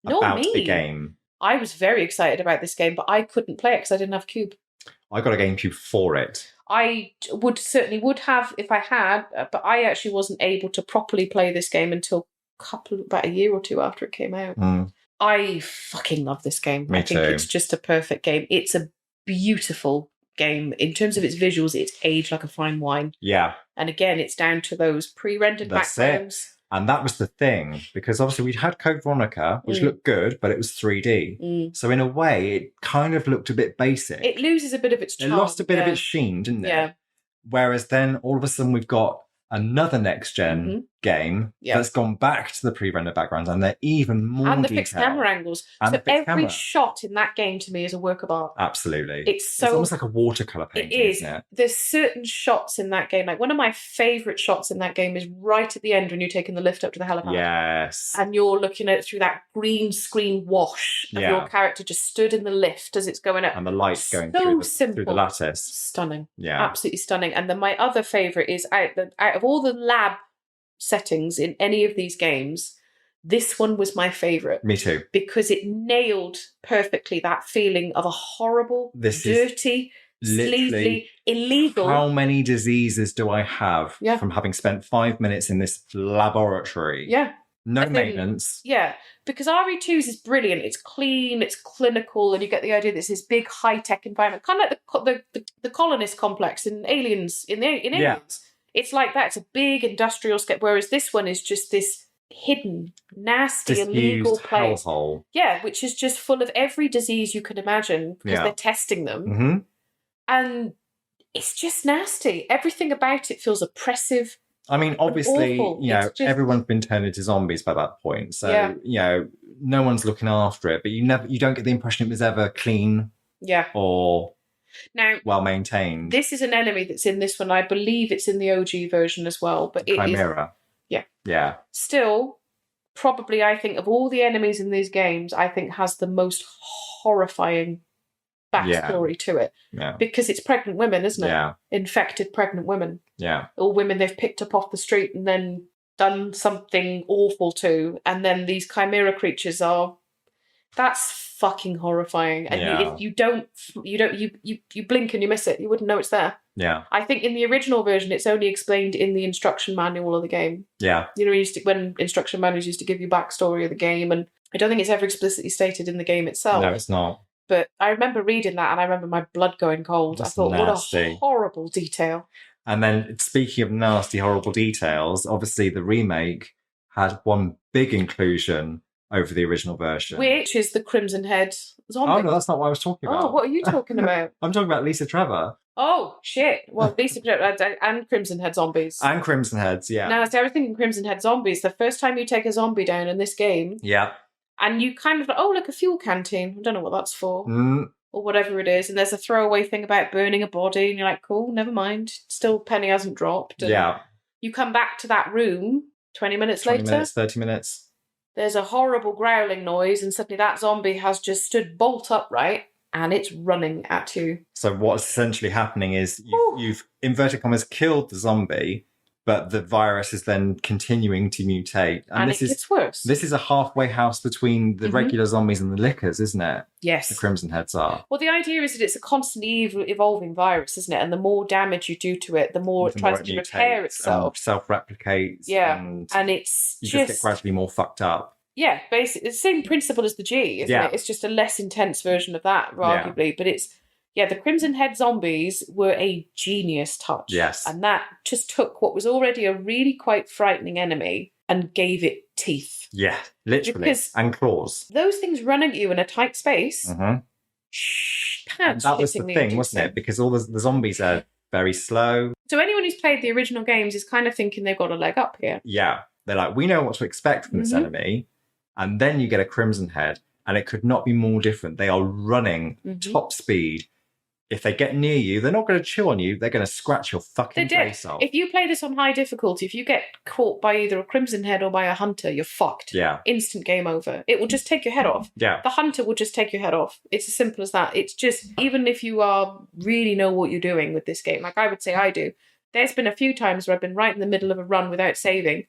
Speaker 2: about the game.
Speaker 1: I was very excited about this game, but I couldn't play it because I didn't have a Cube.
Speaker 2: I got a GameCube for it.
Speaker 1: I would have if I had, but I actually wasn't able to properly play this game until about a year or two after it came out. I fucking love this game.
Speaker 2: Me
Speaker 1: too. It's just a perfect game. It's a beautiful game. In terms of its visuals, it's aged like a fine wine.
Speaker 2: Yeah.
Speaker 1: And again, it's down to those pre-rendered backgrounds.
Speaker 2: And that was the thing, because obviously we'd had Code Veronica, which looked good, but it was 3D. So in a way, it kind of looked a bit basic.
Speaker 1: It loses a bit of its charm.
Speaker 2: It lost a bit of its sheen, didn't it?
Speaker 1: Yeah.
Speaker 2: Whereas then all of a sudden we've got another next-gen game that's gone back to the pre-rendered backgrounds, and they're even more
Speaker 1: and the
Speaker 2: detailed.
Speaker 1: Fixed camera angles. And so every shot in that game to me is a work of art.
Speaker 2: Absolutely.
Speaker 1: It's
Speaker 2: almost like a watercolor painting, isn't it?
Speaker 1: There's certain shots in that game, like one of my favorite shots in that game is right at the end when you're taking the lift up to the helipad.
Speaker 2: Yes.
Speaker 1: And you're looking at it through that green screen wash of your character just stood in the lift as it's going up.
Speaker 2: And the light going through the lattice.
Speaker 1: Stunning.
Speaker 2: Yeah.
Speaker 1: Absolutely stunning. And then my other favorite is out of all the lab settings in any of these games, this one was my favorite.
Speaker 2: Me too.
Speaker 1: Because it nailed perfectly that feeling of a horrible, dirty, sleazy, illegal.
Speaker 2: How many diseases do I have from having spent 5 minutes in this laboratory?
Speaker 1: Yeah.
Speaker 2: No maintenance.
Speaker 1: Yeah, because RE2's is brilliant. It's clean, it's clinical, and you get the idea that it's this big high-tech environment, kind of like the colonist complex in Aliens. In Aliens, it's like that. It's a big industrial scale. Whereas this one is just this hidden, nasty, illegal place.
Speaker 2: Hellhole.
Speaker 1: Yeah, which is just full of every disease you can imagine because they're testing them, and it's just nasty. Everything about it feels oppressive.
Speaker 2: I mean, obviously, everyone's been turned into zombies by that point. So, no one's looking after it, but you don't get the impression it was ever clean.
Speaker 1: Yeah.
Speaker 2: Or
Speaker 1: now
Speaker 2: well maintained.
Speaker 1: This is an enemy that's in this one. I believe it's in the OG version as well, but it
Speaker 2: Chimera.
Speaker 1: Yeah.
Speaker 2: Yeah.
Speaker 1: Still, probably I think of all the enemies in these games, I think has the most horrifying backstory to it.
Speaker 2: Yeah.
Speaker 1: Because it's pregnant women, isn't it?
Speaker 2: Yeah.
Speaker 1: Infected pregnant women.
Speaker 2: Yeah.
Speaker 1: Or women they've picked up off the street and then done something awful to, and then these chimera creatures are. That's fucking horrifying. And you blink and you miss it. You wouldn't know it's there.
Speaker 2: Yeah.
Speaker 1: I think in the original version, it's only explained in the instruction manual of the game.
Speaker 2: Yeah.
Speaker 1: When instruction manuals used to give you backstory of the game, and I don't think it's ever explicitly stated in the game itself.
Speaker 2: No, it's not.
Speaker 1: But I remember reading that, and I remember my blood going cold.
Speaker 2: That's
Speaker 1: I thought,
Speaker 2: nasty.
Speaker 1: What a horrible detail.
Speaker 2: And then, speaking of nasty, horrible details, obviously the remake had one big inclusion over the original version.
Speaker 1: Which is the Crimson Head zombie.
Speaker 2: Oh, no, that's not what I was talking about.
Speaker 1: Oh, what are you talking about?
Speaker 2: I'm talking about Lisa Trevor.
Speaker 1: Oh, shit. Well, Lisa Trevor and Crimson Head zombies.
Speaker 2: And Crimson Heads, yeah.
Speaker 1: Now, so everything in Crimson Head zombies, the first time you take a zombie down in this game...
Speaker 2: Yeah.
Speaker 1: And you kind of like, look, a fuel canteen. I don't know what that's for.
Speaker 2: Mm.
Speaker 1: Or whatever it is. And there's a throwaway thing about burning a body. And you're like, cool, never mind. Still, penny hasn't dropped. And
Speaker 2: yeah.
Speaker 1: You come back to that room 20 minutes later.
Speaker 2: 30 minutes.
Speaker 1: There's a horrible growling noise. And suddenly that zombie has just stood bolt upright. And it's running at you.
Speaker 2: So what's essentially happening is you've inverted commas, killed the zombie. But the virus is then continuing to mutate.
Speaker 1: And it gets worse.
Speaker 2: This is a halfway house between the regular zombies and the lickers, isn't it?
Speaker 1: Yes.
Speaker 2: The Crimson Heads are.
Speaker 1: Well, the idea is that it's a constantly evolving virus, isn't it? And the more damage you do to it, the more it tries to repair itself.
Speaker 2: Self-replicates.
Speaker 1: Yeah.
Speaker 2: And
Speaker 1: it's
Speaker 2: you just get gradually more fucked up.
Speaker 1: Yeah, basically. It's the same principle as the G, isn't it? It's just a less intense version of that, arguably. Yeah. But it's... Yeah, the Crimson Head zombies were a genius touch.
Speaker 2: Yes.
Speaker 1: And that just took what was already a really quite frightening enemy and gave it teeth.
Speaker 2: Yeah, literally. And claws.
Speaker 1: Those things run at you in a tight space.
Speaker 2: Mm-hmm.
Speaker 1: And
Speaker 2: that was the thing, wasn't it? Because all the zombies are very slow.
Speaker 1: So anyone who's played the original games is kind of thinking they've got a leg up here.
Speaker 2: Yeah. They're like, we know what to expect from this enemy. And then you get a Crimson Head, and it could not be more different. They are running top speed. If they get near you, they're not going to chill on you. They're going to scratch your fucking face off.
Speaker 1: If you play this on high difficulty, if you get caught by either a Crimson Head or by a hunter, you're fucked.
Speaker 2: Yeah.
Speaker 1: Instant game over. It will just take your head off.
Speaker 2: Yeah.
Speaker 1: The hunter will just take your head off. It's as simple as that. It's just, even if you really know what you're doing with this game, like I would say I do, there's been a few times where I've been right in the middle of a run without saving,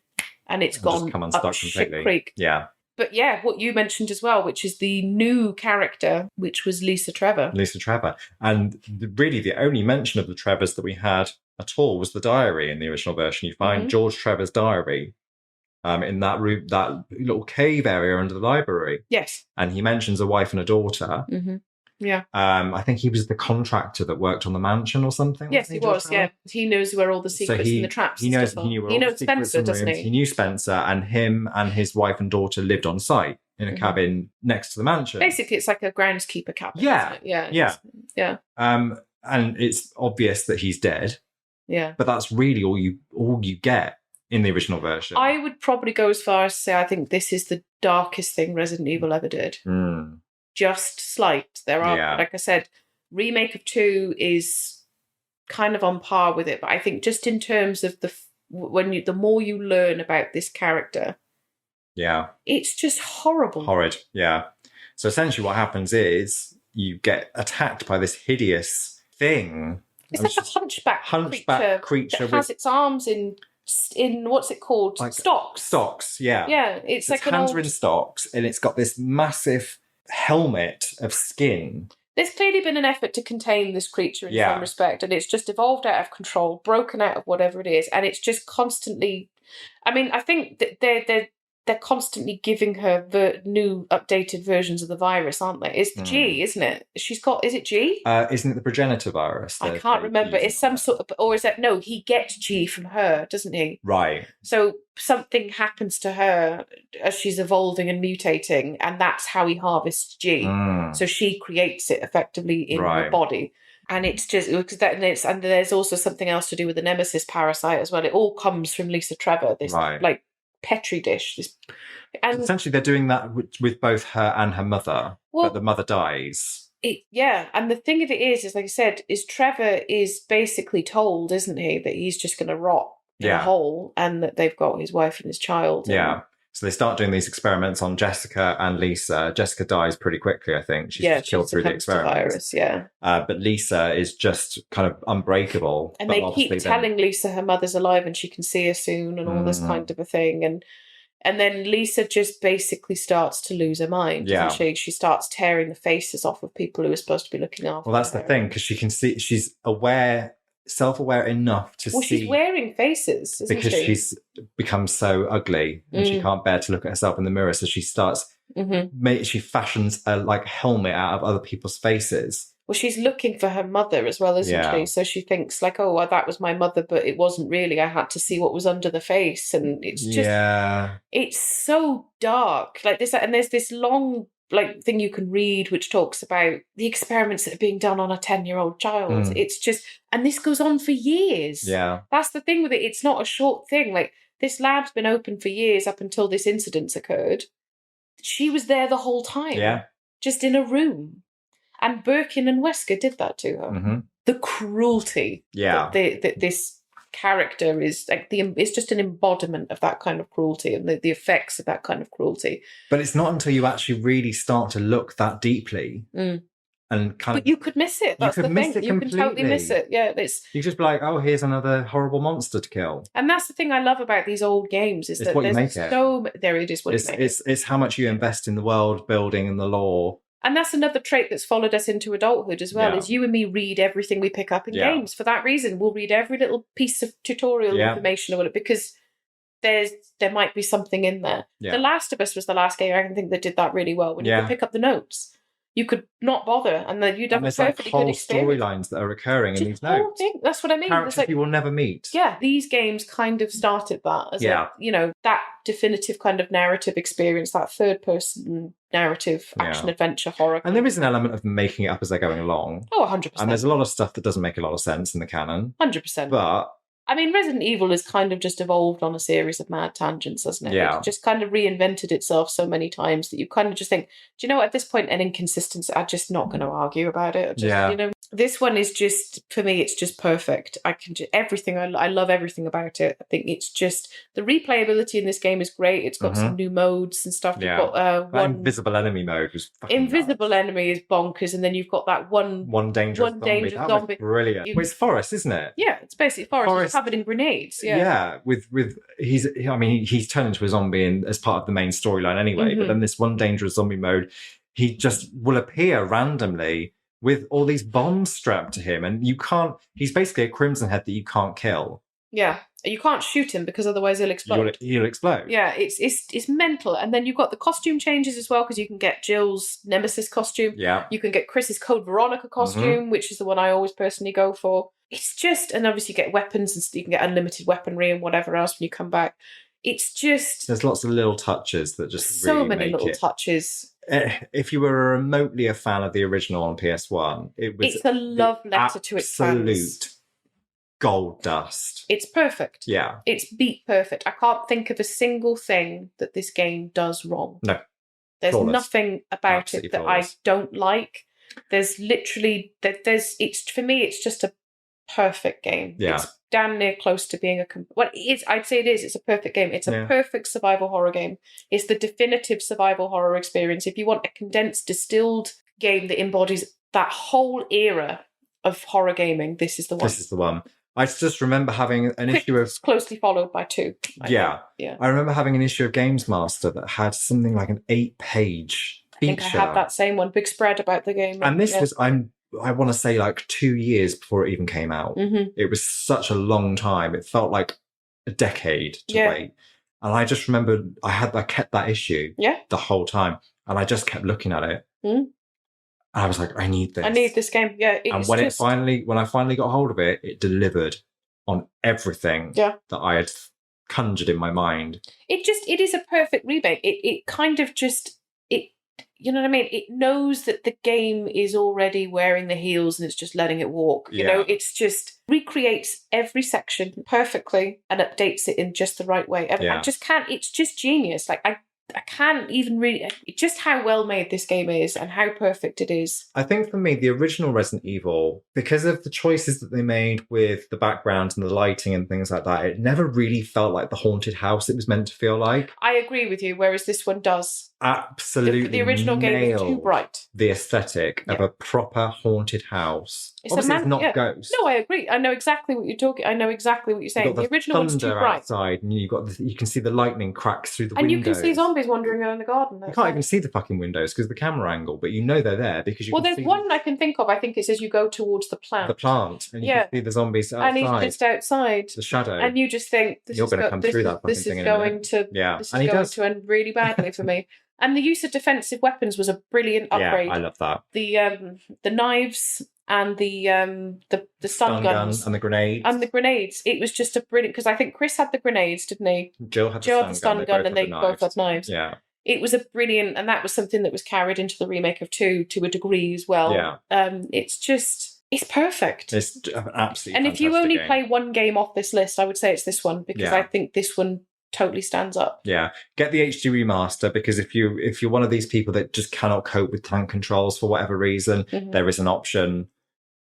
Speaker 1: and it's gone
Speaker 2: just come unstuck
Speaker 1: up
Speaker 2: completely.
Speaker 1: shit creek.
Speaker 2: Yeah.
Speaker 1: But yeah, what you mentioned as well, which is the new character, which was Lisa Trevor.
Speaker 2: Lisa Trevor. And really the only mention of the Trevors that we had at all was the diary in the original version. You find George Trevor's diary in that room, that little cave area under the library.
Speaker 1: Yes.
Speaker 2: And he mentions a wife and a daughter.
Speaker 1: Mm-hmm. Yeah.
Speaker 2: I think he was the contractor that worked on the mansion or something.
Speaker 1: Yes, he was. Yeah. He knows where all the secrets and the traps
Speaker 2: he knows
Speaker 1: Spencer, doesn't he?
Speaker 2: He knew Spencer, and him and his wife and daughter lived on site in a cabin next to the mansion.
Speaker 1: Basically, it's like a groundskeeper cabin.
Speaker 2: Yeah.
Speaker 1: Isn't it?
Speaker 2: Yeah.
Speaker 1: Yeah.
Speaker 2: And it's obvious that he's dead.
Speaker 1: Yeah.
Speaker 2: But that's really all you get in the original version.
Speaker 1: I would probably go as far as to say I think this is the darkest thing Resident Evil ever did. Just slight. There are, like I said, remake of 2 is kind of on par with it, but I think just in terms of the more you learn about this character, it's just
Speaker 2: horrid. Yeah. So essentially, what happens is you get attacked by this hideous thing.
Speaker 1: It's like a hunchback creature that has its arms in what's it called? Like stocks.
Speaker 2: Stocks. Yeah.
Speaker 1: Yeah. It's like
Speaker 2: hands are in stocks, and it's got this massive helmet of skin.
Speaker 1: There's clearly been an effort to contain this creature in some respect, and it's just evolved out of control, broken out of whatever it is, and it's just constantly. I mean, I think that they're constantly giving her new updated versions of the virus, aren't they? It's the G, isn't it? Is it G?
Speaker 2: Isn't it the progenitor virus?
Speaker 1: I can't remember. It's some sort of, or is that, no, he gets G from her, doesn't he?
Speaker 2: Right.
Speaker 1: So something happens to her as she's evolving and mutating, and that's how he harvests G. So she creates it effectively in her body. And it's just, and there's also something else to do with the Nemesis parasite as well. It all comes from Lisa Trevor, this like Petri dish. And
Speaker 2: essentially, they're doing that with both her and her mother, but the mother dies.
Speaker 1: And the thing of it is like I said, is Trevor is basically told, isn't he, that he's just going to rot in a hole, and that they've got his wife and his child.
Speaker 2: So they start doing these experiments on Jessica and Lisa. Jessica dies pretty quickly, I think. She's killed through the experiments. But Lisa is just kind of unbreakable.
Speaker 1: And they keep telling Lisa her mother's alive and she can see her soon and all this kind of a thing. And then Lisa just basically starts to lose her mind, doesn't she? She starts tearing the faces off of people who are supposed to be looking after her.
Speaker 2: Well, that's the thing, because she can see, she's self-aware enough to see.
Speaker 1: Well, she's wearing faces, isn't
Speaker 2: because
Speaker 1: she?
Speaker 2: She's become so ugly and she can't bear to look at herself in the mirror. So she starts, she fashions a helmet out of other people's faces.
Speaker 1: Well, she's looking for her mother as well, isn't she? So she thinks like, oh, well, that was my mother, but it wasn't really. I had to see what was under the face. And it's just, it's so dark. Like this, and there's this long thing you can read which talks about the experiments that are being done on a 10-year-old child. It's just, and this goes on for years. That's the thing with it. It's not a short thing. Like, this lab's been open for years up until this incident occurred. She was there the whole time, just in a room. And Birkin and Wesker did that to her. The cruelty that this character is it's just an embodiment of that kind of cruelty and the effects of that kind of cruelty.
Speaker 2: But it's not until you actually really start to look that deeply and
Speaker 1: but you could miss it. That's the thing. You can totally miss it. Yeah,
Speaker 2: you just be like, oh, here's another horrible monster to kill.
Speaker 1: And that's the thing I love about these old games is that there's so there it is.
Speaker 2: It's how much you invest in the world building and the lore.
Speaker 1: And that's another trait that's followed us into adulthood as well, is you and me read everything we pick up in games. For that reason, we'll read every little piece of tutorial information about it because there might be something in there. The Last of Us was the last game I can think that did that really well. When you could pick up the notes, you could not bother, and then you'd have a perfectly good experience.
Speaker 2: Storylines that are occurring in these notes.
Speaker 1: That's what I mean.
Speaker 2: Characters you will never meet.
Speaker 1: Yeah, these games kind of started that as that definitive kind of narrative experience, that third-person narrative, action-adventure horror.
Speaker 2: And there is an element of making it up as they're going along.
Speaker 1: Oh, 100%.
Speaker 2: And there's a lot of stuff that doesn't make a lot of sense in the canon.
Speaker 1: 100%.
Speaker 2: But
Speaker 1: I mean, Resident Evil has kind of just evolved on a series of mad tangents, hasn't it?
Speaker 2: Yeah.
Speaker 1: It's just kind of reinvented itself so many times that you kind of just think, do you know what, at this point, an inconsistency, I'm just not going to argue about it. This one is just, for me, it's just perfect. I can just, everything, I love everything about it. I think it's just, the replayability in this game is great. It's got some new modes and stuff.
Speaker 2: Yeah.
Speaker 1: You've got
Speaker 2: one invisible enemy mode was fucking
Speaker 1: invisible
Speaker 2: nuts.
Speaker 1: enemy is bonkers, and then you've got that one dangerous zombie. That was
Speaker 2: brilliant. Well, it's Forest, isn't it?
Speaker 1: Yeah, it's basically Forest covered in grenades. Yeah,
Speaker 2: with he's turned into a zombie as part of the main storyline anyway. But then this one dangerous zombie mode, he just will appear randomly with all these bombs strapped to him, and he's basically a Crimson Head that you can't kill.
Speaker 1: Yeah, you can't shoot him because otherwise he'll explode.
Speaker 2: He'll explode.
Speaker 1: Yeah, it's mental. And then you've got the costume changes as well, because you can get Jill's Nemesis costume.
Speaker 2: Yeah.
Speaker 1: You can get Chris's Code Veronica costume, which is the one I always personally go for. It's just, and obviously you get weapons, and you can get unlimited weaponry and whatever else when you come back. It's just...
Speaker 2: There's lots of little touches that just
Speaker 1: so
Speaker 2: really
Speaker 1: many
Speaker 2: make
Speaker 1: little
Speaker 2: it.
Speaker 1: touches.
Speaker 2: If you were remotely a fan of the original on PS1,
Speaker 1: it's a love letter to its fans.
Speaker 2: Absolute gold dust.
Speaker 1: It's perfect.
Speaker 2: Yeah.
Speaker 1: It's beat perfect. I can't think of a single thing that this game does wrong.
Speaker 2: No.
Speaker 1: There's
Speaker 2: Flawless.
Speaker 1: nothing about
Speaker 2: Absolutely
Speaker 1: it that
Speaker 2: flawless.
Speaker 1: I don't like. There's literally, for me, it's just a perfect game.
Speaker 2: Yeah.
Speaker 1: It's damn near close to being I'd say it is. It's a perfect game. It's a perfect survival horror game. It's the definitive survival horror experience. If you want a condensed, distilled game that embodies that whole era of horror gaming, this is the one.
Speaker 2: This is the one. I just remember having an issue of...
Speaker 1: closely followed by 2.
Speaker 2: Yeah. I remember having an issue of Games Master that had something like an 8-page feature.
Speaker 1: I think I had that same one. Big spread about the game.
Speaker 2: And this was... I want to say like 2 years before it even came out. It was such a long time. It felt like a decade to wait. And I just remembered I kept that issue the whole time. And I just kept looking at it. And I was like, I need this.
Speaker 1: I need this game. Yeah.
Speaker 2: And when I finally got hold of it, it delivered on everything that I had conjured in my mind.
Speaker 1: It is a perfect remake. It kind of just, you know what I mean? It knows that the game is already wearing the heels and it's just letting it walk. You know, it's just recreates every section perfectly and updates it in just the right way. I just can't, it's just genius. Like I can't even really, just how well made this game is and how perfect it is.
Speaker 2: I think for me, the original Resident Evil, because of the choices that they made with the background and the lighting and things like that, it never really felt like the haunted house it was meant to feel like.
Speaker 1: I agree with you, whereas this one does.
Speaker 2: Absolutely.
Speaker 1: The original game was too bright.
Speaker 2: The aesthetic of a proper haunted house. Obviously, it's not ghosts.
Speaker 1: No, I agree. I know exactly what you're talking. I know exactly what you're saying. The original one's too bright.
Speaker 2: Outside, and you can see the lightning cracks through the windows.
Speaker 1: And you can see zombies wandering around the garden.
Speaker 2: You can't even see the fucking windows because of the camera angle, but you know they're there because you. Well,
Speaker 1: there's one I can think of. I think it's as you go towards the plant.
Speaker 2: The plant, and you can see the zombies outside.
Speaker 1: And he's just outside.
Speaker 2: The shadow.
Speaker 1: And you just think
Speaker 2: you're going to come through that fucking thing. This is going
Speaker 1: to end really badly for me. And the use of defensive weapons was a brilliant upgrade.
Speaker 2: Yeah, I love that.
Speaker 1: The knives and the stun guns
Speaker 2: and the grenades.
Speaker 1: And the grenades. It was just a brilliant, because I think Chris had the grenades, didn't he?
Speaker 2: Jill had the stun gun and they both had knives. Yeah.
Speaker 1: It was a brilliant, and that was something that was carried into the remake of 2 to a degree as well.
Speaker 2: Yeah.
Speaker 1: It's perfect.
Speaker 2: It's absolutely.
Speaker 1: And if you only play one game off this list, I would say it's this one, because I think this one totally stands up.
Speaker 2: Yeah, get the HD remaster, because if you're one of these people that just cannot cope with tank controls for whatever reason, there is an option.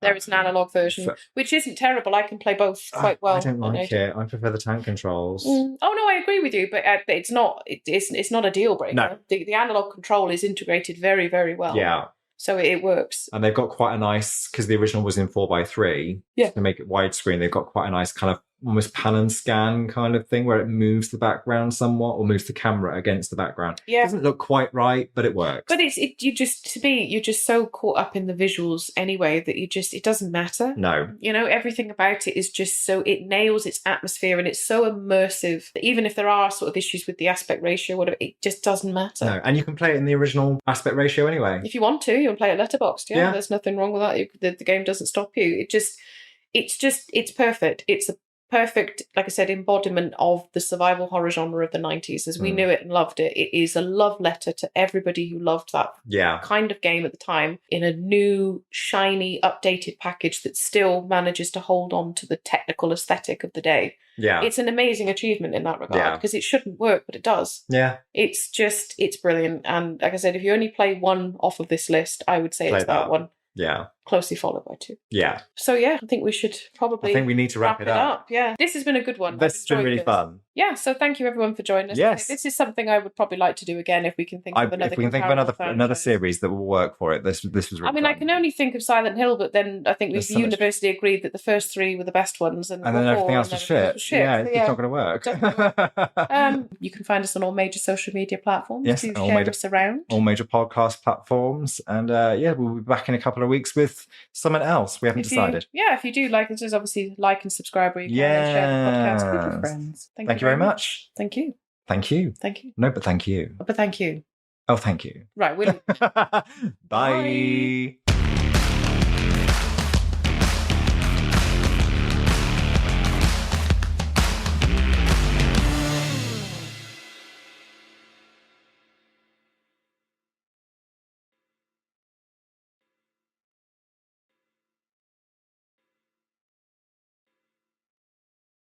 Speaker 1: There is an analog version, which isn't terrible. I can play both quite well.
Speaker 2: I don't like it. I prefer the tank controls.
Speaker 1: Oh no, I agree with you, but it's not. It's not a deal breaker.
Speaker 2: No.
Speaker 1: The analog control is integrated very, very well.
Speaker 2: Yeah.
Speaker 1: So it works.
Speaker 2: And they've got quite a nice, because the original was in 4:3.
Speaker 1: Yeah.
Speaker 2: To make it widescreen, they've got quite a nice kind of almost pan and scan kind of thing where it moves the background somewhat, or moves the camera against the background.
Speaker 1: Yeah.
Speaker 2: It doesn't look quite right, but it works.
Speaker 1: But you're just so caught up in the visuals anyway that it doesn't matter.
Speaker 2: No.
Speaker 1: You know, everything about it is just so, it nails its atmosphere and it's so immersive that even if there are sort of issues with the aspect ratio, whatever, it just doesn't matter.
Speaker 2: No, and you can play it in the original aspect ratio anyway.
Speaker 1: If you want to, you can play it letterboxed. Yeah. There's nothing wrong with that. The game doesn't stop you. It's perfect. It's a perfect, like I said, embodiment of the survival horror genre of the 90s as we knew it and loved it. It is a love letter to everybody who loved that kind of game at the time, in a new, shiny, updated package that still manages to hold on to the technical aesthetic of the day.
Speaker 2: Yeah.
Speaker 1: It's an amazing achievement in that regard, because it shouldn't work, but it does.
Speaker 2: Yeah.
Speaker 1: It's brilliant. And like I said, if you only play one off of this list, I would say it's that one.
Speaker 2: Yeah.
Speaker 1: Closely followed by 2.
Speaker 2: Yeah.
Speaker 1: So I think we should probably.
Speaker 2: I think we need to wrap it up.
Speaker 1: Yeah. This has been a good one.
Speaker 2: This has been really fun.
Speaker 1: Yeah. So thank you everyone for joining us.
Speaker 2: Yes.
Speaker 1: This is something I would probably like to do again if we can think of another.
Speaker 2: If we can think of another series that will work for it. This was really fun.
Speaker 1: I can only think of Silent Hill, but then I think we've universally agreed that the first 3 were the best ones, and
Speaker 2: then everything else was shit. Yeah, it's not going to work.
Speaker 1: You can find us on all major social media platforms.
Speaker 2: Yes,
Speaker 1: share us around.
Speaker 2: All major podcast platforms, and we'll be back in a couple of weeks with something else. We haven't decided.
Speaker 1: If you do like us, just obviously like and subscribe where you can, and share the podcast with your friends.
Speaker 2: Thank you very much.
Speaker 1: Thank you.
Speaker 2: Thank you.
Speaker 1: Thank you.
Speaker 2: No, but thank you.
Speaker 1: But thank you.
Speaker 2: Oh, thank you.
Speaker 1: Right.
Speaker 2: Bye.